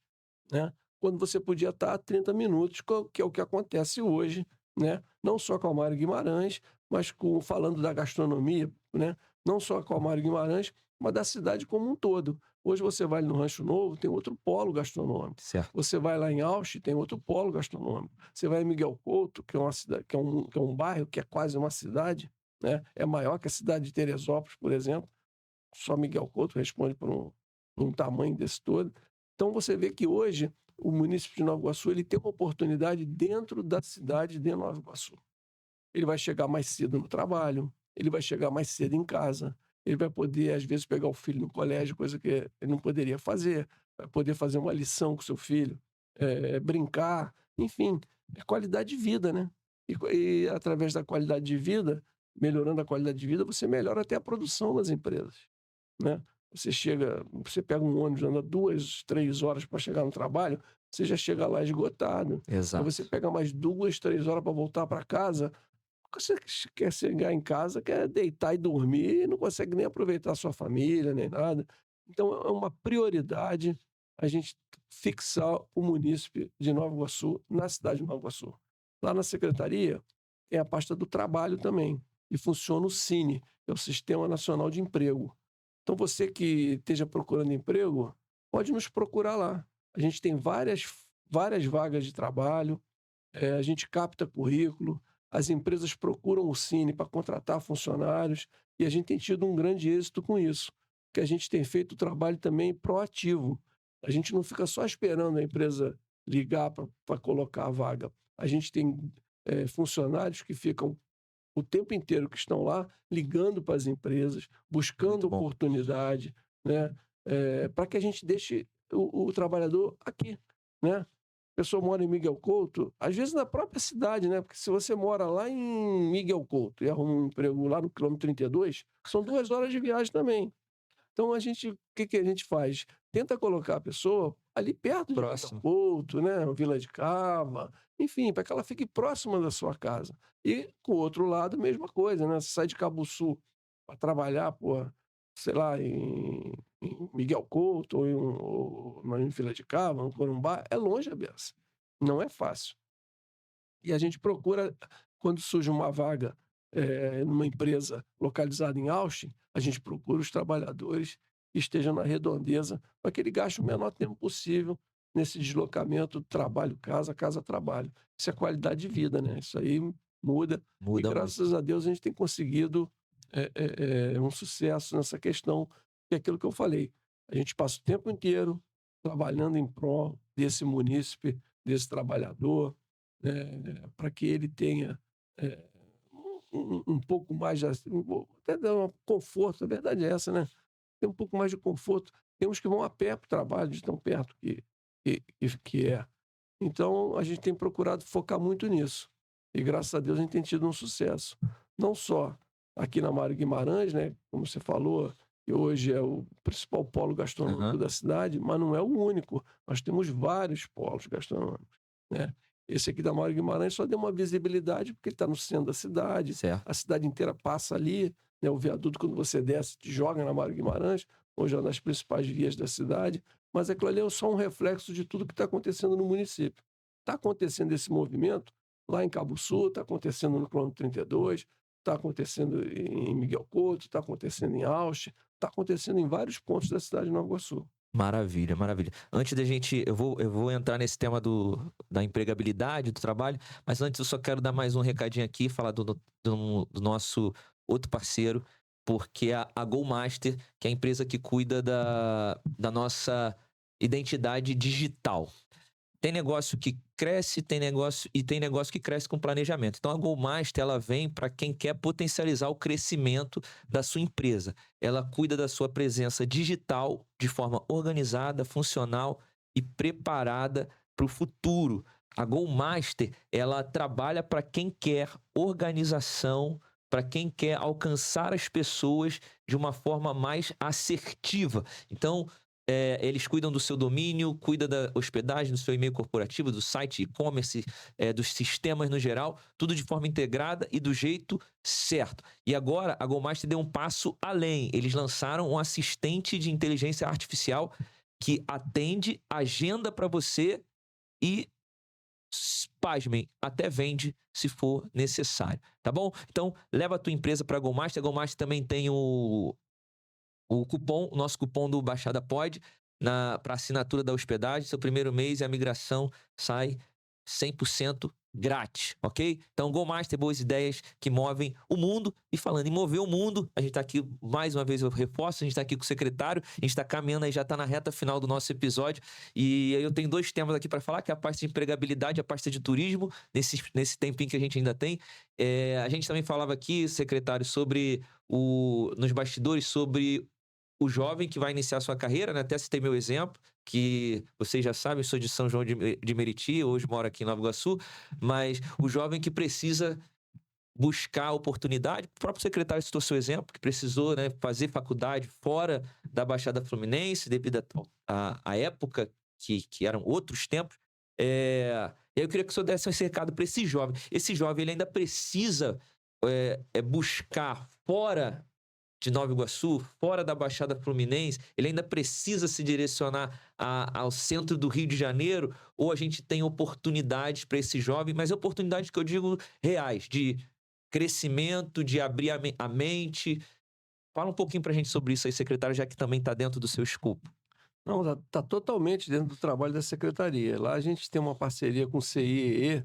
né? Quando você podia estar a 30 minutos, que é o que acontece hoje, né? Não só com a Mário Guimarães, mas falando da gastronomia, né? Não só com a Mário Guimarães, mas da cidade como um todo. Hoje você vai no Rancho Novo, tem outro polo gastronômico. Certo. Você vai lá em Ausch, tem outro polo gastronômico. Você vai em Miguel Couto, que é uma cidade, que é um bairro que é quase uma cidade, né? É maior que a cidade de Teresópolis, por exemplo. Só Miguel Couto responde por um tamanho desse todo. Então você vê que hoje o município de Nova Iguaçu ele tem uma oportunidade dentro da cidade de Nova Iguaçu. Ele vai chegar mais cedo no trabalho, ele vai chegar mais cedo em casa, ele vai poder, às vezes, pegar o filho no colégio, coisa que ele não poderia fazer, vai poder fazer uma lição com seu filho, brincar, enfim, é qualidade de vida, né? E através da qualidade de vida, melhorando a qualidade de vida, você melhora até a produção das empresas, né? Você pega um ônibus, anda 2, 3 horas para chegar no trabalho, você já chega lá esgotado. Aí Exato. você pega mais 2, 3 horas para voltar para casa, você quer chegar em casa, quer deitar e dormir, e não consegue nem aproveitar a sua família, nem nada. Então é uma prioridade a gente fixar o munícipe de Nova Iguaçu na cidade de Nova Iguaçu. Lá na secretaria tem a pasta do trabalho também, e funciona o SINE, que é o Sistema Nacional de Emprego. Então você que esteja procurando emprego, pode nos procurar lá. A gente tem várias vagas de trabalho, a gente capta currículo, as empresas procuram o SINE para contratar funcionários e a gente tem tido um grande êxito com isso, que a gente tem feito o trabalho também proativo. A gente não fica só esperando a empresa ligar para colocar a vaga. A gente tem funcionários que ficam o tempo inteiro que estão lá ligando para as empresas, buscando Muito bom. oportunidade, né? Para que a gente deixe o trabalhador aqui, né? A pessoa mora em Miguel Couto, às vezes na própria cidade, né? Porque se você mora lá em Miguel Couto e arruma um emprego lá no quilômetro 32, são 2 horas de viagem também. Então o que a gente faz? Tenta colocar a pessoa ali perto de Miguel Próximo. Couto, né? Vila de Cava, enfim, para que ela fique próxima da sua casa. E com o outro lado, a mesma coisa, né? Você sai de Cabuçu para trabalhar, pô, sei lá, em Miguel Couto ou em Vila de Cava, no Corumbá, é longe a beça. Não é fácil. E a gente procura, quando surge uma vaga numa empresa localizada em Austin, a gente procura os trabalhadores que estejam na redondeza para que ele gaste o menor tempo possível nesse deslocamento trabalho-casa, casa-trabalho. Isso é qualidade de vida, né? Isso aí muda. E Muda muito. graças a Deus a gente tem conseguido um sucesso nessa questão, que é aquilo que eu falei. A gente passa o tempo inteiro trabalhando em prol desse munícipe, desse trabalhador, para que ele tenha um pouco mais de até dar um conforto, a verdade é essa, né? Tem um pouco mais de conforto. Temos que vão a pé para o trabalho, de tão perto que é. Então, a gente tem procurado focar muito nisso. E, graças a Deus, a gente tem tido um sucesso. Não só aqui na Mário Guimarães, né? Como você falou, que hoje é o principal polo gastronômico da cidade, mas não é o único. Nós temos vários polos gastronômicos, né? Esse aqui da Mário Guimarães só deu uma visibilidade porque ele está no centro da cidade, Certo. a cidade inteira passa ali, né? O viaduto, quando você desce, te joga na Mário Guimarães, hoje é uma das principais vias da cidade, mas aquilo ali é só um reflexo de tudo que está acontecendo no município. Está acontecendo esse movimento lá em Cabuçu, está acontecendo no quilômetro 32, está acontecendo em Miguel Couto, está acontecendo em Ausch, está acontecendo em vários pontos da cidade de Nova Iguaçu. Maravilha, maravilha. Antes da gente, eu vou entrar nesse tema da empregabilidade, do trabalho, mas antes eu só quero dar mais um recadinho aqui, falar do nosso outro parceiro, porque a Go Master, que é a empresa que cuida da nossa identidade digital. Tem negócio que cresce, tem negócio que cresce com planejamento. Então a Go Master, ela vem para quem quer potencializar o crescimento da sua empresa. Ela cuida da sua presença digital de forma organizada, funcional e preparada para o futuro. A Go Master, ela trabalha para quem quer organização, para quem quer alcançar as pessoas de uma forma mais assertiva. Então, eles cuidam do seu domínio, cuidam da hospedagem, do seu e-mail corporativo, do site, e-commerce, dos sistemas no geral, tudo de forma integrada e do jeito certo. E agora a GoMaster deu um passo além. Eles lançaram um assistente de inteligência artificial que atende, agenda para você e, pasmem, até vende se for necessário, tá bom? Então, leva a tua empresa para a GoMaster. A GoMaster também tem o nosso cupom do Baixada Pod, para assinatura da hospedagem. Seu primeiro mês e a migração sai 100% grátis, ok? Então, GoMaster, boas ideias que movem o mundo. E falando em mover o mundo, a gente está aqui, mais uma vez eu reforço, a gente está aqui com o secretário, a gente está caminhando aí, já está na reta final do nosso episódio. E aí eu tenho 2 temas aqui para falar, que é a parte de empregabilidade e a parte de turismo, nesse tempinho que a gente ainda tem. A gente também falava aqui, secretário, nos bastidores, sobre o jovem que vai iniciar sua carreira, né? Até citei meu exemplo, que vocês já sabem, eu sou de São João de Meriti, hoje moro aqui em Nova Iguaçu, mas o jovem que precisa buscar oportunidade, o próprio secretário citou seu exemplo, que precisou, né, fazer faculdade fora da Baixada Fluminense, devido à época, que eram outros tempos. E aí eu queria que o senhor desse esse recado para esse jovem. Esse jovem ele ainda precisa buscar fora de Nova Iguaçu, fora da Baixada Fluminense, ele ainda precisa se direcionar ao centro do Rio de Janeiro, ou a gente tem oportunidades para esse jovem, mas oportunidades que eu digo reais, de crescimento, de abrir a mente. Fala um pouquinho para a gente sobre isso aí, secretário, já que também está dentro do seu escopo. Não, tá totalmente dentro do trabalho da secretaria. Lá a gente tem uma parceria com o CIEE,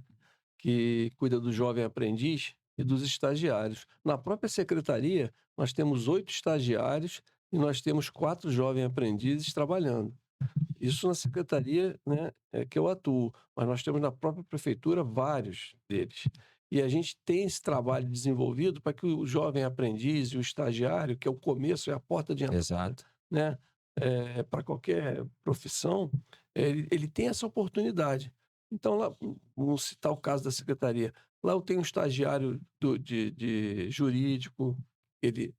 que cuida do jovem aprendiz e dos estagiários. Na própria secretaria, nós temos 8 estagiários e nós temos 4 jovens aprendizes trabalhando. Isso na secretaria, né, que eu atuo, mas nós temos na própria prefeitura vários deles. E a gente tem esse trabalho desenvolvido para que o jovem aprendiz e o estagiário, que é o começo, é a porta de entrada, Exato. né, para qualquer profissão, ele tem essa oportunidade. Então, lá, vamos citar o caso da secretaria. Lá eu tenho um estagiário de jurídico, ele,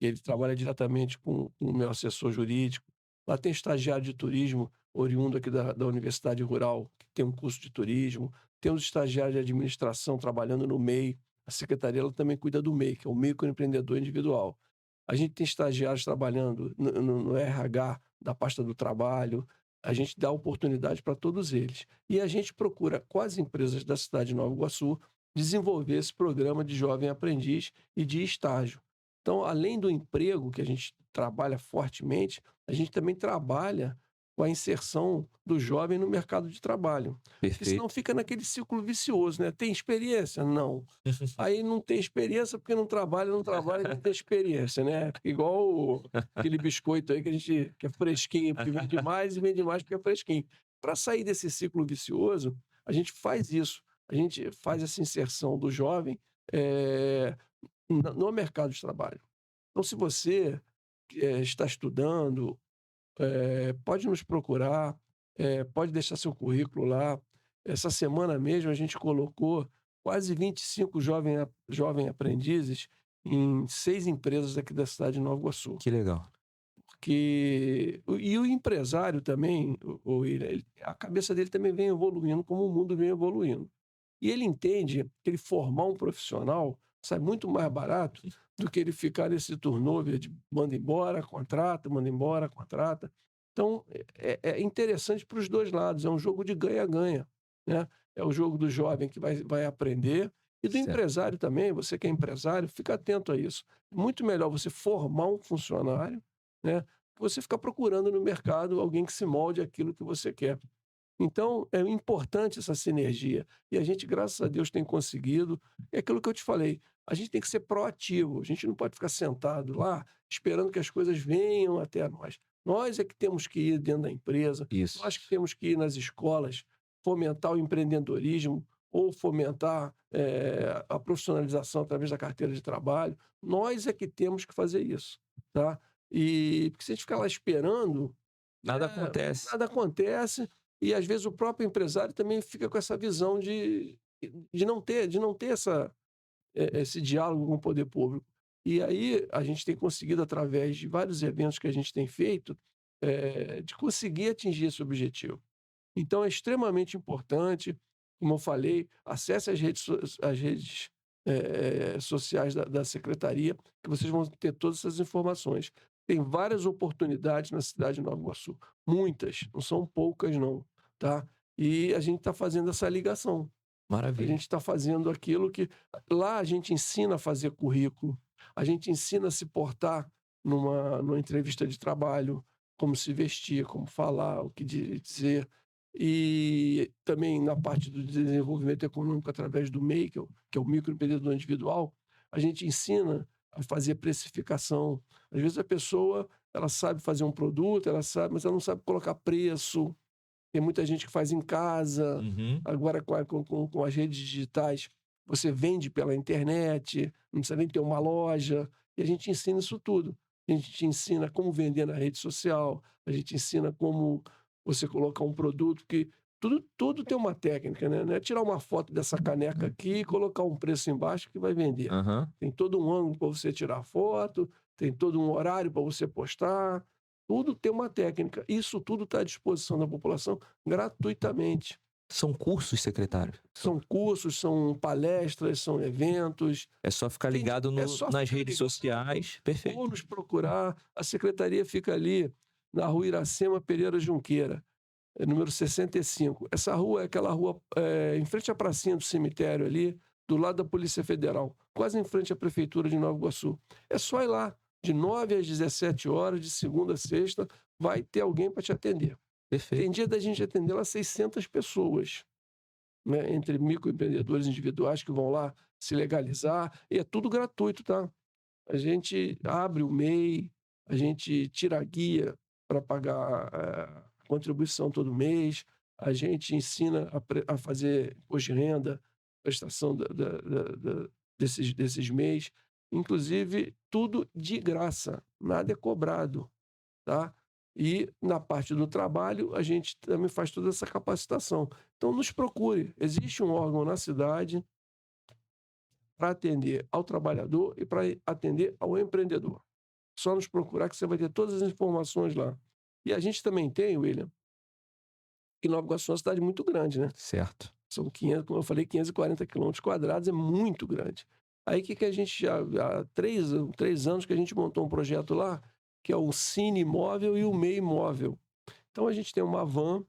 ele trabalha diretamente com o meu assessor jurídico. Lá tem estagiário de turismo, oriundo aqui da Universidade Rural, que tem um curso de turismo. Temos estagiário de administração trabalhando no MEI. A secretaria ela também cuida do MEI, que é o microempreendedor individual. A gente tem estagiários trabalhando no RH da pasta do trabalho. A gente dá oportunidade para todos eles. E a gente procura, com as empresas da cidade de Nova Iguaçu, desenvolver esse programa de jovem aprendiz e de estágio. Então, além do emprego, que a gente trabalha fortemente, a gente também trabalha com a inserção do jovem no mercado de trabalho. Porque senão Perfeito. fica naquele ciclo vicioso, né? Tem experiência? Não. Aí não tem experiência porque não trabalha e não tem experiência, né? Igual aquele biscoito aí que é fresquinho, porque vende mais porque é fresquinho. Para sair desse ciclo vicioso, a gente faz isso. A gente faz essa inserção do jovem no mercado de trabalho. Então, se você está estudando, pode nos procurar, pode deixar seu currículo lá. Essa semana mesmo a gente colocou quase 25 jovem aprendizes em 6 empresas aqui da cidade de Nova Iguaçu. Que legal. E o empresário também, a cabeça dele também vem evoluindo, como o mundo vem evoluindo. E ele entende que ele formar um profissional sai muito mais barato do que ele ficar nesse turnover de manda embora, contrata, manda embora, contrata. Então, é interessante para os 2 lados, é um jogo de ganha-ganha, né? É o jogo do jovem que vai aprender e do Certo. empresário também. Você que é empresário, fica atento a isso. Muito melhor você formar um funcionário, né, que você ficar procurando no mercado alguém que se molde aquilo que você quer. Então, é importante essa sinergia. E a gente, graças a Deus, tem conseguido. É aquilo que eu te falei, a gente tem que ser proativo, a gente não pode ficar sentado lá esperando que as coisas venham até nós. Nós é que temos que ir dentro da empresa, Isso. nós que temos que ir nas escolas, fomentar o empreendedorismo ou fomentar a profissionalização através da carteira de trabalho. Nós é que temos que fazer isso, tá? E porque se a gente ficar lá esperando, Nada acontece. nada acontece. E às vezes o próprio empresário também fica com essa visão de não ter esse diálogo com o poder público. E aí a gente tem conseguido, através de vários eventos que a gente tem feito, de conseguir atingir esse objetivo. Então é extremamente importante, como eu falei, acesse as redes sociais da secretaria, que vocês vão ter todas essas informações. Tem várias oportunidades na cidade de Nova Iguaçu, muitas, não são poucas não, tá? E a gente está fazendo essa ligação. A Maravilha. gente está fazendo aquilo que lá a gente ensina a fazer currículo, a gente ensina a se portar numa entrevista de trabalho, como se vestir, como falar, o que dizer. E também na parte do desenvolvimento econômico através do MEI, que é o microempreendedor individual, a gente ensina a fazer precificação. Às vezes a pessoa ela sabe fazer um produto, ela sabe, mas ela não sabe colocar preço. Tem muita gente que faz em casa, Uhum. agora com as redes digitais, você vende pela internet, não precisa nem ter uma loja, e a gente ensina isso tudo. A gente te ensina como vender na rede social, a gente ensina como você colocar um produto que tudo tem uma técnica, né? Não é tirar uma foto dessa caneca aqui e colocar um preço embaixo que vai vender. Aham. Tem todo um ângulo para você tirar foto, tem todo um horário para você postar, tudo tem uma técnica. Isso tudo está à disposição da população gratuitamente. São cursos, secretário? São cursos, são palestras, são eventos. É só ficar Tem de ligado é só nas ficar redes ligado sociais. ou Perfeito. nos procurar. A secretaria fica ali na Rua Iracema Pereira Junqueira, número 65. Essa rua é aquela rua, em frente à pracinha do cemitério ali, do lado da Polícia Federal, quase em frente à prefeitura de Nova Iguaçu. É só ir lá, de 9 às 17 horas, de segunda a sexta, vai ter alguém para te atender. Tem Perfeito. dia da gente atender lá 600 pessoas, né, entre microempreendedores individuais que vão lá se legalizar, e é tudo gratuito, tá? A gente abre o MEI, a gente tira a guia para pagar a contribuição todo mês, a gente ensina a fazer imposto de renda, prestação desses MEIs, inclusive tudo de graça, nada é cobrado, tá? E na parte do trabalho, a gente também faz toda essa capacitação. Então, nos procure. Existe um órgão na cidade para atender ao trabalhador e para atender ao empreendedor. Só nos procurar que você vai ter todas as informações lá. E a gente também tem, William, que Nova Iguaçu é uma cidade muito grande, né? Certo. São 500, como eu falei, 540 quilômetros quadrados, é muito grande. Aí o que a gente já, há 3 anos que a gente montou um projeto lá, que é o Cine Imóvel e o MEI Imóvel. Então a gente tem uma van,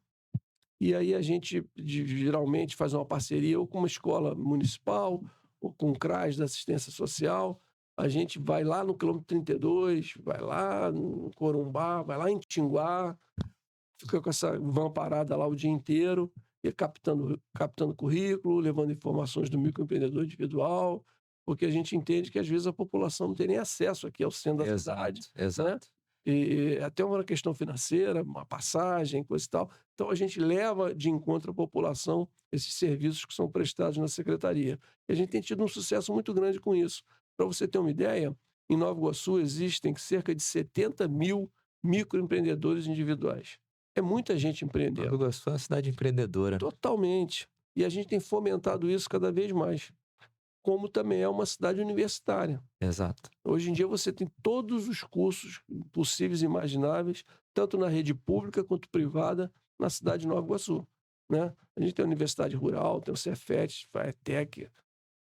e aí a gente geralmente faz uma parceria ou com uma escola municipal, ou com o CRAS da assistência social. A gente vai lá no quilômetro 32, vai lá no Corumbá, vai lá em Tinguá, fica com essa van parada lá o dia inteiro, e captando currículo, levando informações do microempreendedor individual, porque a gente entende que às vezes a população não tem nem acesso aqui ao centro da cidade, Exato, né? exato. E até uma questão financeira, uma passagem, coisa e tal. Então a gente leva de encontro à população esses serviços que são prestados na secretaria. E a gente tem tido um sucesso muito grande com isso. Para você ter uma ideia, em Nova Iguaçu existem cerca de 70 mil microempreendedores individuais. É muita gente Nova empreendendo, Iguaçu é uma cidade empreendedora. totalmente. E a gente tem fomentado isso cada vez mais. Como também é uma cidade universitária. Exato. Hoje em dia você tem todos os cursos possíveis e imagináveis, tanto na rede pública quanto privada, na cidade de Nova Iguaçu, né? A gente tem a Universidade Rural, tem o Cefet, Faetec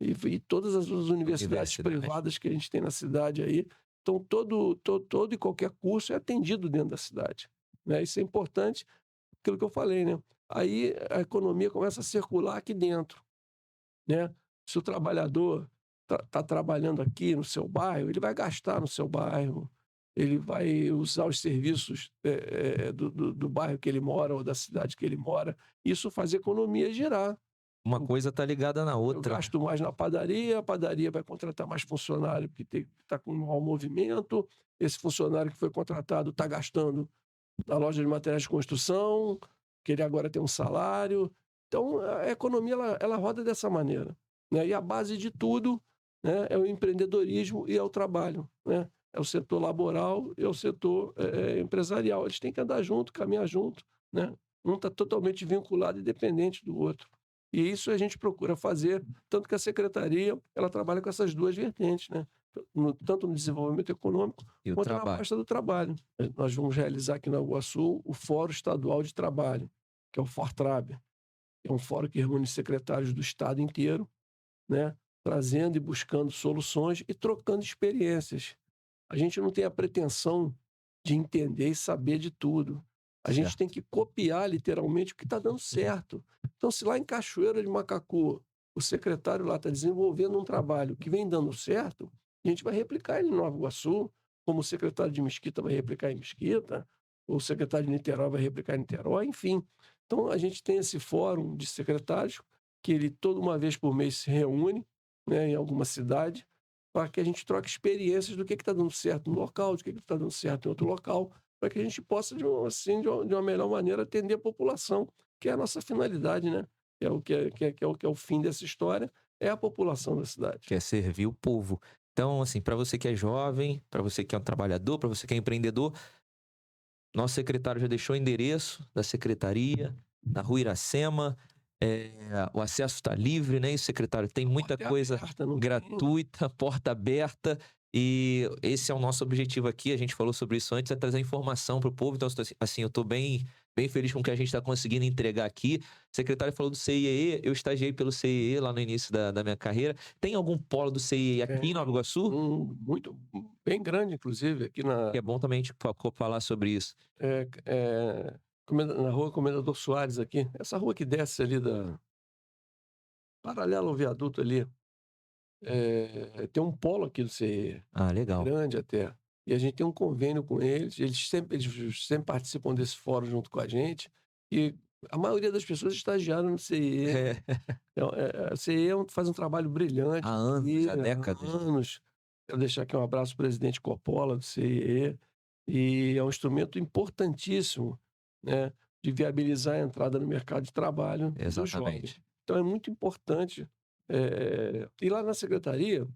e todas as outras universidades privadas que a gente tem na cidade aí. Então, todo e qualquer curso é atendido dentro da cidade, né? Isso é importante, aquilo que eu falei, né? Aí a economia começa a circular aqui dentro, né? Se o trabalhador está trabalhando aqui no seu bairro, ele vai gastar no seu bairro, ele vai usar os serviços do bairro que ele mora ou da cidade que ele mora. Isso faz a economia girar. Uma coisa está ligada na Eu outra. gasto mais na padaria, a padaria vai contratar mais funcionário porque está com um mau movimento, esse funcionário que foi contratado está gastando na loja de materiais de construção, que ele agora tem um salário. Então, a economia ela roda dessa maneira, né? E a base de tudo, né, é o empreendedorismo e é o trabalho, né? É o setor laboral e é o setor empresarial. Eles têm que andar junto, caminhar junto, né? Um está totalmente vinculado e dependente do outro. E isso a gente procura fazer, tanto que a secretaria ela trabalha com essas duas vertentes, né? tanto no desenvolvimento econômico E o quanto na trabalho. pasta do trabalho. Nós vamos realizar aqui na Nova Iguaçu o Fórum Estadual de Trabalho, que é o FORTRAB. É um fórum que reúne secretários do estado inteiro, né, trazendo e buscando soluções e trocando experiências. A gente não tem a pretensão de entender e saber de tudo. A gente Certo. tem que copiar literalmente o que está dando certo. Então, se lá em Cachoeira de Macacu o secretário lá está desenvolvendo um trabalho que vem dando certo, a gente vai replicar ele em Nova Iguaçu, como o secretário de Mesquita vai replicar em Mesquita, ou o secretário de Niterói vai replicar em Niterói, enfim. Então, a gente tem esse fórum de secretários que ele toda uma vez por mês se reúne, né, em alguma cidade, para que a gente troque experiências do que está dando certo no local, do que está dando certo em outro local, para que a gente possa, de uma melhor maneira, atender a população, que é a nossa finalidade, né? Que é o fim dessa história, é a população da cidade. Que é servir o povo. Então, assim, para você que é jovem, para você que é um trabalhador, para você que é empreendedor, nosso secretário já deixou o endereço da secretaria, na Rua Iracema. O acesso está livre, né? E o secretário tem muita Porta coisa aberta, não tem- gratuita, porta aberta. E esse é o nosso objetivo aqui. A gente falou sobre isso antes, é trazer informação para o povo. Então, assim, eu estou bem feliz com o que a gente está conseguindo entregar aqui. O secretário falou do CIEE, eu estagiei pelo CIEE lá no início da minha carreira. Tem algum polo do CIEE aqui em Nova Iguaçu? Bem grande, inclusive, aqui Que é bom também a gente falar sobre isso. na rua Comendador Soares aqui. Essa rua que desce ali paralela ao viaduto ali. Tem um polo aqui do CIE, Ah, legal. grande até. E a gente tem um convênio com eles. Eles sempre participam desse fórum junto com a gente. E a maioria das pessoas estagiaram no CIE. A CIE faz um trabalho brilhante. Há anos, há há décadas. anos. Quero deixar aqui um abraço ao presidente Coppola do CIE. E é um instrumento importantíssimo, né, de viabilizar a entrada no mercado de trabalho dos jovens. Exatamente. Então é muito importante. E lá na secretaria,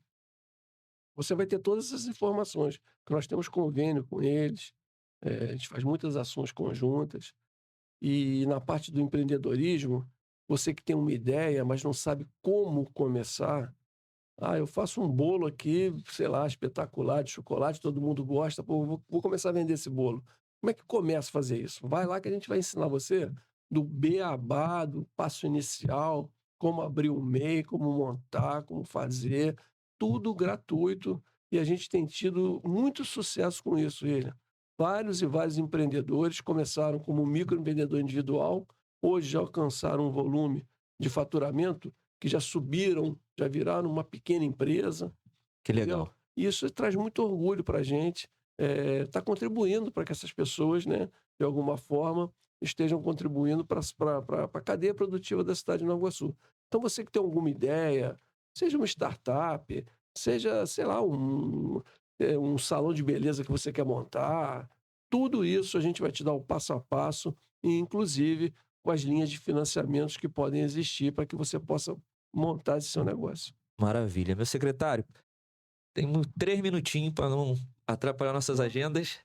você vai ter todas essas informações, que nós temos convênio com eles, a gente faz muitas ações conjuntas. E na parte do empreendedorismo, você que tem uma ideia, mas não sabe como começar. Eu faço um bolo aqui, sei lá, espetacular, de chocolate, todo mundo gosta. Pô, vou começar a vender esse bolo. Como é que começa a fazer isso? Vai lá que a gente vai ensinar você do beabá, do passo inicial, como abrir o MEI, como montar, como fazer, tudo gratuito. E a gente tem tido muito sucesso com isso, William. Vários e vários empreendedores começaram como microempreendedor individual, hoje já alcançaram um volume de faturamento que já subiram, já viraram uma pequena empresa. Que Entendeu? legal. E isso traz muito orgulho para a gente, está contribuindo para que essas pessoas, né, de alguma forma, estejam contribuindo para a cadeia produtiva da cidade de Nova Iguaçu. Então, você que tem alguma ideia, seja uma startup, seja, sei lá, um salão de beleza que você quer montar, tudo isso a gente vai te dar o passo a passo, e inclusive com as linhas de financiamentos que podem existir para que você possa montar esse seu negócio. Maravilha. Meu secretário, temos 3 minutinhos para não atrapalhar nossas agendas.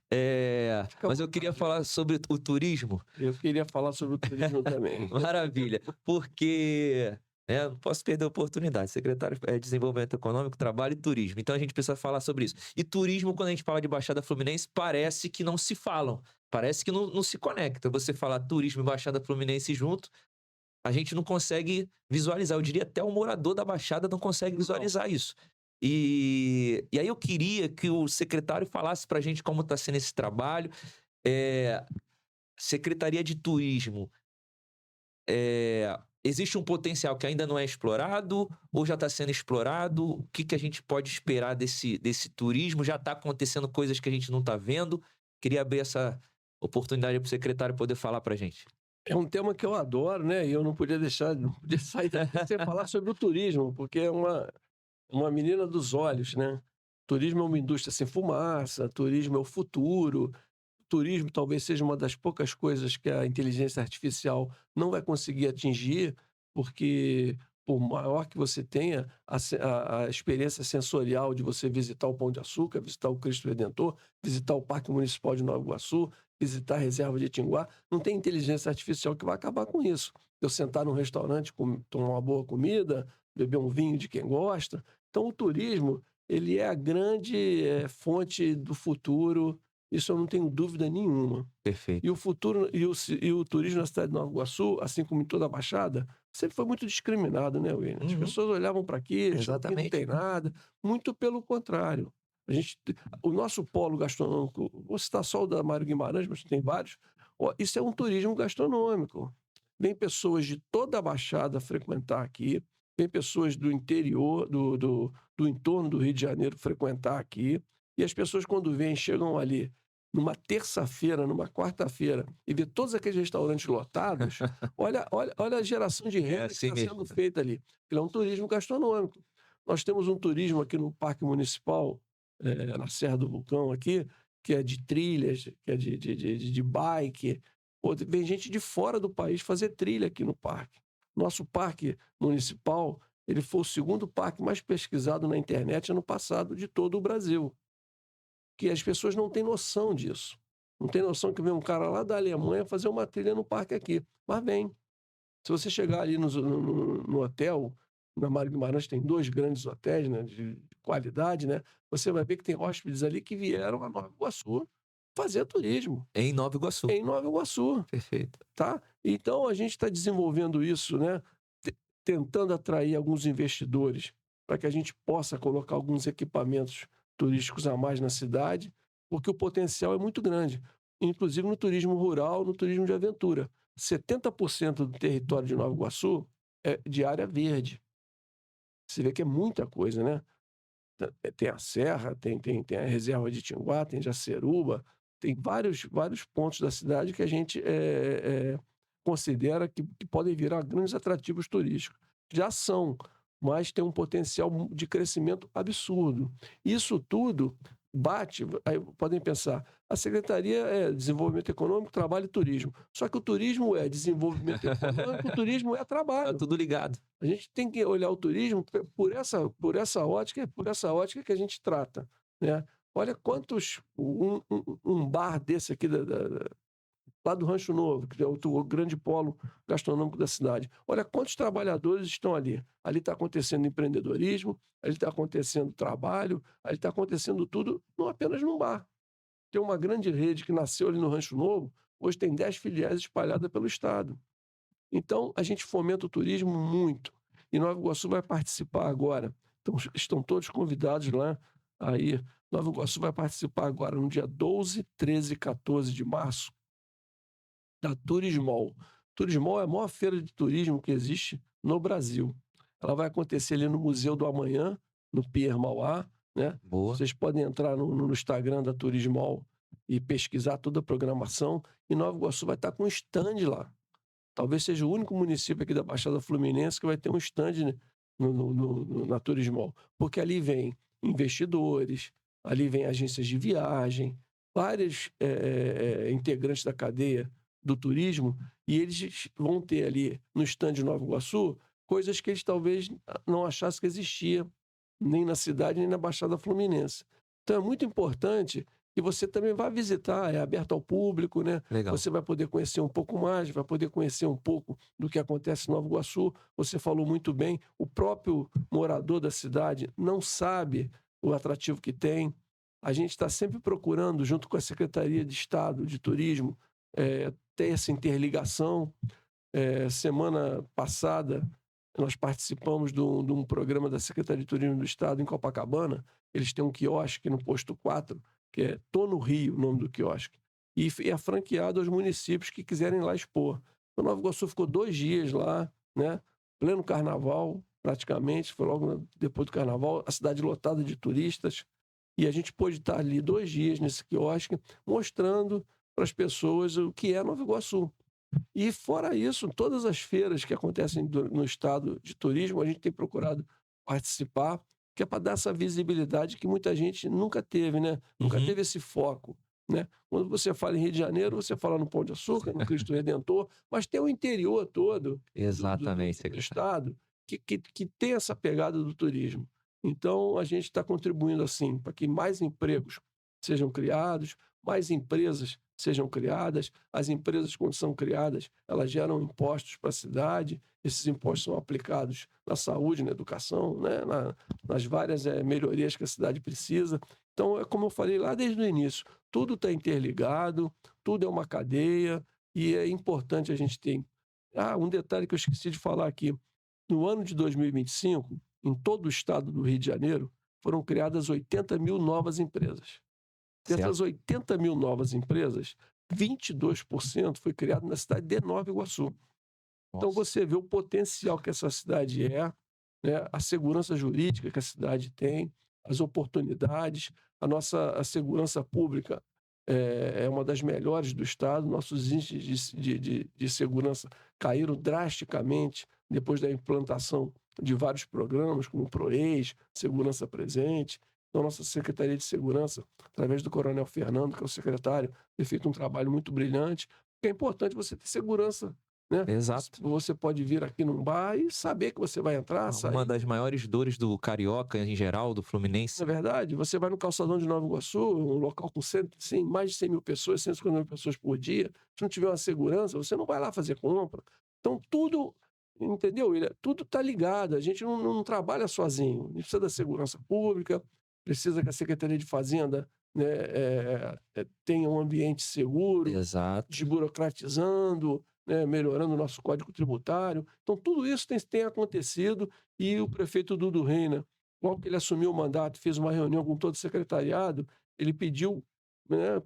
Mas eu queria falar sobre o turismo. Eu queria falar sobre o turismo também. Maravilha. Porque não posso perder a oportunidade. Secretário de Desenvolvimento Econômico, Trabalho e Turismo. Então a gente precisa falar sobre isso. E turismo, quando a gente fala de Baixada Fluminense, parece que não se falam. Parece que não se conecta. Você falar turismo e Baixada Fluminense junto, a gente não consegue visualizar. Eu diria até o morador da Baixada não consegue visualizar isso. E aí eu queria que o secretário falasse para a gente como está sendo esse trabalho. Secretaria de Turismo, existe um potencial que ainda não é explorado ou já está sendo explorado? O que a gente pode esperar desse turismo? Já está acontecendo coisas que a gente não está vendo? Queria abrir essa oportunidade para o secretário poder falar para a gente. É um tema que eu adoro, né? E eu não podia sair daqui sem falar sobre o turismo, porque é uma menina dos olhos, né? Turismo é uma indústria sem fumaça, turismo é o futuro. Turismo talvez seja uma das poucas coisas que a inteligência artificial não vai conseguir atingir, porque por maior que você tenha a experiência sensorial de você visitar o Pão de Açúcar, visitar o Cristo Redentor, visitar o Parque Municipal de Nova Iguaçu, visitar a Reserva de Itinguá, não tem inteligência artificial que vai acabar com isso. Eu sentar num restaurante, tomar uma boa comida, beber um vinho de quem gosta. Então, o turismo, ele é a grande fonte do futuro, isso eu não tenho dúvida nenhuma. Perfeito. E o futuro e o turismo na cidade de Nova Iguaçu, assim como em toda a Baixada, sempre foi muito discriminado, né, William? As Uhum. pessoas olhavam para aqui, achavam que não Exatamente. tem nada, muito pelo contrário. O nosso polo gastronômico, vou citar só o da Mário Guimarães, mas tem vários, isso é um turismo gastronômico. Vem pessoas de toda a Baixada frequentar aqui, vem pessoas do interior, do entorno do Rio de Janeiro frequentar aqui, e as pessoas quando vêm, chegam ali numa terça-feira, numa quarta-feira, e ver todos aqueles restaurantes lotados, olha a geração de renda que assim está mesmo. sendo feita ali. Ele é um turismo gastronômico. Nós temos um turismo aqui no Parque Municipal, na Serra do Vulcão aqui, que é de trilhas, que é de bike. Pô, vem gente de fora do país fazer trilha aqui no parque. Nosso parque municipal, ele foi o segundo parque mais pesquisado na internet ano passado de todo o Brasil. Que as pessoas não têm noção disso. Não tem noção que vem um cara lá da Alemanha fazer uma trilha no parque aqui. Mas vem. Se você chegar ali no hotel, na Mário Guimarães tem 2 grandes hotéis, né, de qualidade, né? Você vai ver que tem hóspedes ali que vieram a Nova Iguaçu fazer turismo, Em Nova Iguaçu. em Nova Iguaçu, Perfeito. tá? Então a gente está desenvolvendo isso, né? Tentando atrair alguns investidores para que a gente possa colocar alguns equipamentos turísticos a mais na cidade, porque o potencial é muito grande, inclusive no turismo rural, no turismo de aventura. 70% do território de Nova Iguaçu é de área verde. Você vê que é muita coisa, né? Tem a Serra, tem a reserva de Tinguá, tem Jaceruba, tem vários pontos da cidade que a gente considera que podem virar grandes atrativos turísticos. Já são, mas tem um potencial de crescimento absurdo. Isso tudo bate, aí podem pensar, a Secretaria é Desenvolvimento Econômico, Trabalho e Turismo. Só que o turismo é desenvolvimento econômico, o turismo é Tá trabalho. tudo ligado. A gente tem que olhar o turismo por essa ótica que a gente trata, né? Olha quantos um bar desse aqui lá do Rancho Novo, que é o grande polo gastronômico da cidade. Olha quantos trabalhadores estão ali. Ali está acontecendo empreendedorismo, ali está acontecendo trabalho, ali está acontecendo tudo, não apenas num bar. Tem uma grande rede que nasceu ali no Rancho Novo, hoje tem 10 filiais espalhadas pelo estado. Então, a gente fomenta o turismo muito. E Nova Iguaçu vai participar agora. Então, estão todos convidados lá. Aí, Nova Iguaçu vai participar agora no dia 12, 13 e 14 de março da Turismol. Turismol é a maior feira de turismo que existe no Brasil. Ela vai acontecer ali no Museu do Amanhã, no Pier Mauá, né? Boa. Vocês podem entrar no Instagram da Turismol e pesquisar toda a programação. E Nova Iguaçu vai estar com um stand lá. Talvez seja o único município aqui da Baixada Fluminense que vai ter um stand, né, na Turismol. Porque ali vem investidores, ali vem agências de viagem, vários integrantes da cadeia do turismo, e eles vão ter ali no stand de Nova Iguaçu coisas que eles talvez não achassem que existia nem na cidade, nem na Baixada Fluminense. Então é muito importante que você também vá visitar, é aberto ao público, né? Legal. Você vai poder conhecer um pouco mais, vai poder conhecer um pouco do que acontece em Nova Iguaçu. Você falou muito bem, o próprio morador da cidade não sabe o atrativo que tem. A gente está sempre procurando, junto com a Secretaria de Estado de Turismo, ter essa interligação. Semana passada, nós participamos de um programa da Secretaria de Turismo do Estado em Copacabana. Eles têm um quiosque no Posto 4, que é Tô no Rio, o nome do quiosque. E é franqueado aos municípios que quiserem lá expor. Então, Nova Iguaçu ficou 2 dias lá, né? Pleno carnaval, praticamente, foi logo depois do carnaval, a cidade lotada de turistas. E a gente pôde estar ali 2 dias nesse quiosque, mostrando para as pessoas o que é Nova Iguaçu. E fora isso, todas as feiras que acontecem no estado de turismo, a gente tem procurado participar, que é para dar essa visibilidade que muita gente nunca teve, né? Nunca Uhum. teve esse foco, né? Quando você fala em Rio de Janeiro, você fala no Pão de Açúcar, no Cristo Redentor, mas tem o interior todo Exatamente, do estado que tem essa pegada do turismo. Então, a gente está contribuindo assim para que mais empregos sejam criados, mais empresas sejam criadas. As empresas, quando são criadas, elas geram impostos para a cidade. Esses impostos são aplicados na saúde, na educação, né? Nas várias melhorias que a cidade precisa. Então, é como eu falei lá desde o início, tudo está interligado, tudo é uma cadeia e é importante a gente ter. Um detalhe que eu esqueci de falar aqui. No ano de 2025, em todo o estado do Rio de Janeiro, foram criadas 80 mil novas empresas. Dessas Certo. 80 mil novas empresas, 22% foi criado na cidade de Nova Iguaçu. Então Nossa. você vê o potencial que essa cidade é, né? A segurança jurídica que a cidade tem, as oportunidades, a segurança pública é uma das melhores do estado. Nossos índices de segurança caíram drasticamente depois da implantação de vários programas, como o PROES, Segurança Presente. Então, nossa Secretaria de Segurança, através do Coronel Fernando, que é o secretário, tem feito um trabalho muito brilhante. É importante você ter segurança, né? Exato. Você pode vir aqui num bar e saber que você vai entrar, Uma sair. das maiores dores do carioca, em geral, do Na Fluminense. verdade, você vai no calçadão de Nova Iguaçu, um local com mais de 100 mil pessoas, 150 mil pessoas por dia. Se não tiver uma segurança, você não vai lá fazer compra. Então, tudo, entendeu, William? Tudo está ligado. A gente não trabalha sozinho. A gente precisa da segurança pública, precisa que a Secretaria de Fazenda, né, tenha um ambiente seguro, Exato. desburocratizando, né, melhorando o nosso Código Tributário. Então, tudo isso tem acontecido e o prefeito Dudu Reina, logo que ele assumiu o mandato, fez uma reunião com todo o secretariado, ele pediu, né,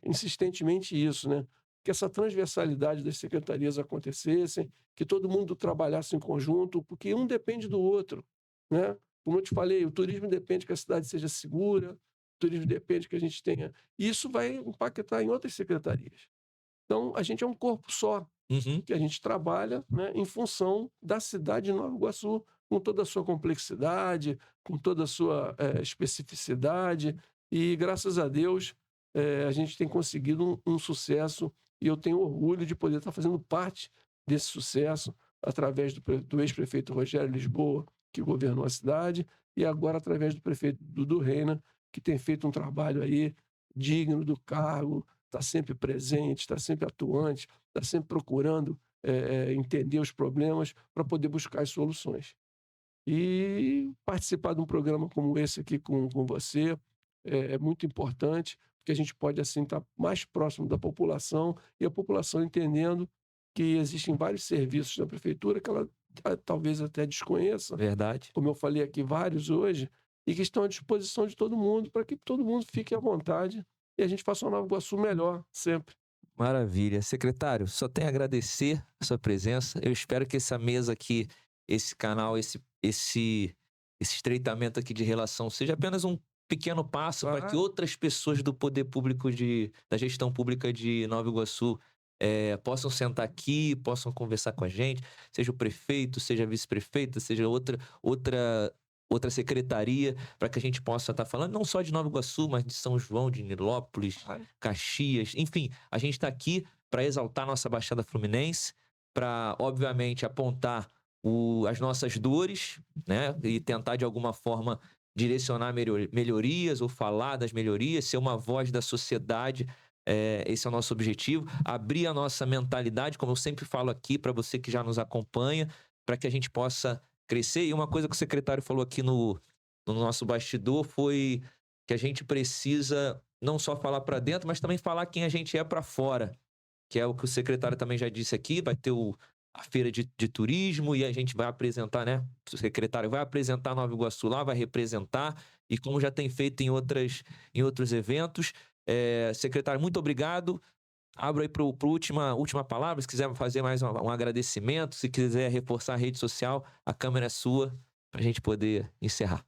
insistentemente isso, né, que essa transversalidade das secretarias acontecessem, que todo mundo trabalhasse em conjunto, porque um depende do outro, né? Como eu te falei, o turismo depende que a cidade seja segura, o turismo depende que a gente tenha. E isso vai impactar em outras secretarias. Então, a gente é um corpo só, Uhum. que a gente trabalha, né, em função da cidade de Nova Iguaçu, com toda a sua complexidade, com toda a sua especificidade. E, graças a Deus, a gente tem conseguido um sucesso e eu tenho orgulho de poder estar fazendo parte desse sucesso através do ex-prefeito Rogério Lisboa, que governou a cidade, e agora através do prefeito Dudu Reina, que tem feito um trabalho aí digno do cargo, está sempre presente, está sempre atuante, está sempre procurando entender os problemas para poder buscar as soluções. E participar de um programa como esse aqui com você é muito importante, porque a gente pode, assim, estar mais próximo da população e a população entendendo que existem vários serviços da prefeitura que ela talvez até desconheça, Verdade. como eu falei aqui, vários hoje, e que estão à disposição de todo mundo, para que todo mundo fique à vontade e a gente faça uma Nova Iguaçu melhor, sempre. Maravilha. Secretário, só tenho a agradecer a sua presença. Eu espero que essa mesa aqui, esse canal, esse estreitamento aqui de relação seja apenas um pequeno passo para que Claro. outras pessoas do poder público da gestão pública de Nova Iguaçu possam sentar aqui, possam conversar com a gente, seja o prefeito, seja a vice-prefeita, seja outra secretaria, para que a gente possa estar falando não só de Nova Iguaçu, mas de São João, de Nilópolis, Claro. Caxias, enfim, a gente está aqui para exaltar nossa Baixada Fluminense, para, obviamente, apontar as nossas dores, né, e tentar, de alguma forma, direcionar melhorias ou falar das melhorias, ser uma voz da sociedade. Esse é o nosso objetivo, abrir a nossa mentalidade, como eu sempre falo aqui para você que já nos acompanha, para que a gente possa crescer. E uma coisa que o secretário falou aqui no nosso bastidor foi que a gente precisa não só falar para dentro, mas também falar quem a gente é para fora, que é o que o secretário também já disse aqui. Vai ter a feira de turismo e a gente vai apresentar, né? O secretário vai apresentar Nova Iguaçu lá, vai representar, e como já tem feito em outros eventos. Secretário, muito obrigado. Abro aí para a última palavra, se quiser fazer mais um agradecimento, se quiser reforçar a rede social, a câmera é sua, para a gente poder encerrar.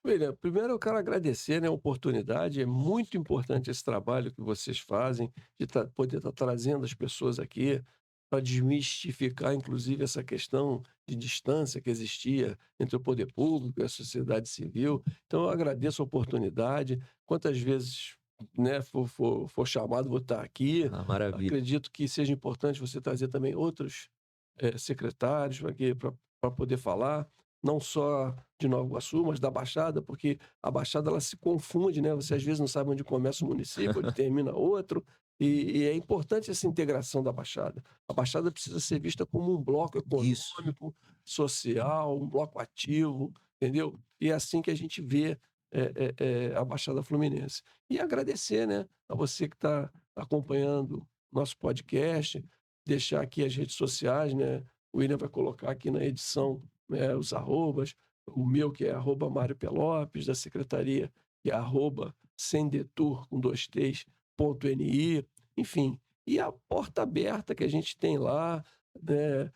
William, primeiro eu quero agradecer, né, a oportunidade. É muito importante esse trabalho que vocês fazem, de poder estar trazendo as pessoas aqui para desmistificar, inclusive, essa questão de distância que existia entre o poder público e a sociedade civil. Então, eu agradeço a oportunidade. Quantas vezes, né, for chamado, vou estar aqui. Maravilha. Acredito que seja importante você trazer também outros secretários para poder falar. não só de Nova Iguaçu, mas da Baixada, porque a Baixada ela se confunde, né? Você às vezes não sabe onde começa o município, onde termina outro, e é importante essa integração da Baixada. A Baixada precisa ser vista como um bloco Isso. econômico, social, um bloco ativo, entendeu? E é assim que a gente vê a Baixada Fluminense. E agradecer, né, a você que está acompanhando nosso podcast, deixar aqui as redes sociais, né? O William vai colocar aqui na edição, né, os arrobas, o meu que é arroba Mário Pelopes, da secretaria, que é arroba sendetur, com 2 T's, .ni, enfim. E a porta aberta que a gente tem lá, né?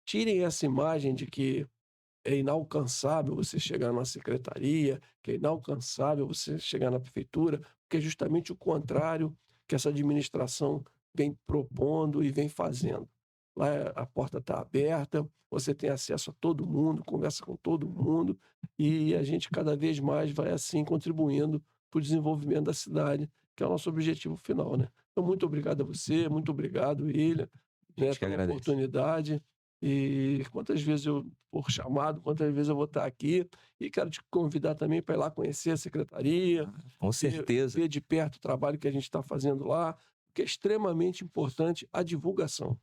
Tirem essa imagem de que é inalcançável você chegar na secretaria, que é inalcançável você chegar na prefeitura, porque é justamente o contrário que essa administração vem propondo e vem fazendo. Lá a porta está aberta, você tem acesso a todo mundo, conversa com todo mundo, e a gente cada vez mais vai assim contribuindo para o desenvolvimento da cidade, que é o nosso objetivo final, né? Então, muito obrigado a você, muito obrigado, William, A né, gente que pela agradece. oportunidade. E quantas vezes eu for chamado, quantas vezes eu vou estar aqui. E quero te convidar também para ir lá conhecer a secretaria, Com certeza. ver de perto o trabalho que a gente está fazendo lá, porque é extremamente importante a divulgação.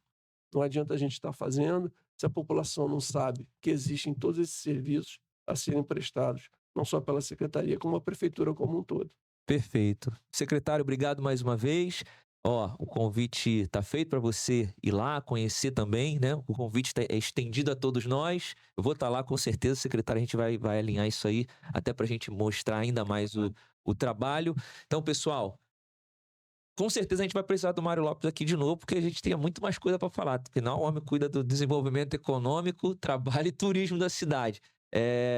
Não adianta a gente estar fazendo se a população não sabe que existem todos esses serviços a serem prestados, não só pela secretaria, como a prefeitura como um todo. Perfeito. Secretário, obrigado mais uma vez. Ó, o convite está feito para você ir lá conhecer também, né? O convite é estendido a todos nós. Eu vou estar lá com certeza, secretário, a gente vai alinhar isso aí, até para a gente mostrar ainda mais o trabalho. Então, pessoal, com certeza a gente vai precisar do Mário Lopes aqui de novo, porque a gente tem muito mais coisa para falar. Afinal, o homem cuida do desenvolvimento econômico, trabalho e turismo da cidade.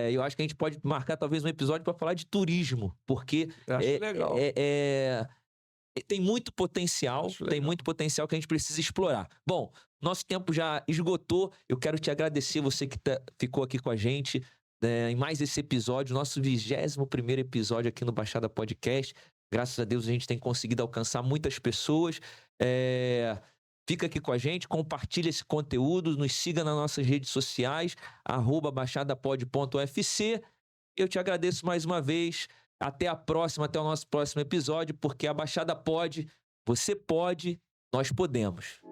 Eu acho que a gente pode marcar talvez um episódio para falar de turismo, porque Eu acho legal. tem muito potencial, Acho tem legal. muito potencial que a gente precisa explorar. Bom, nosso tempo já esgotou. Eu quero te agradecer, você que ficou aqui com a gente em mais esse episódio, nosso 21º episódio aqui no Baixada Podcast. Graças a Deus a gente tem conseguido alcançar muitas pessoas. Fica aqui com a gente, compartilha esse conteúdo, nos siga nas nossas redes sociais, @baixadapod.ufc. Eu te agradeço mais uma vez. Até a próxima, até o nosso próximo episódio, porque a Baixada pode, você pode, nós podemos.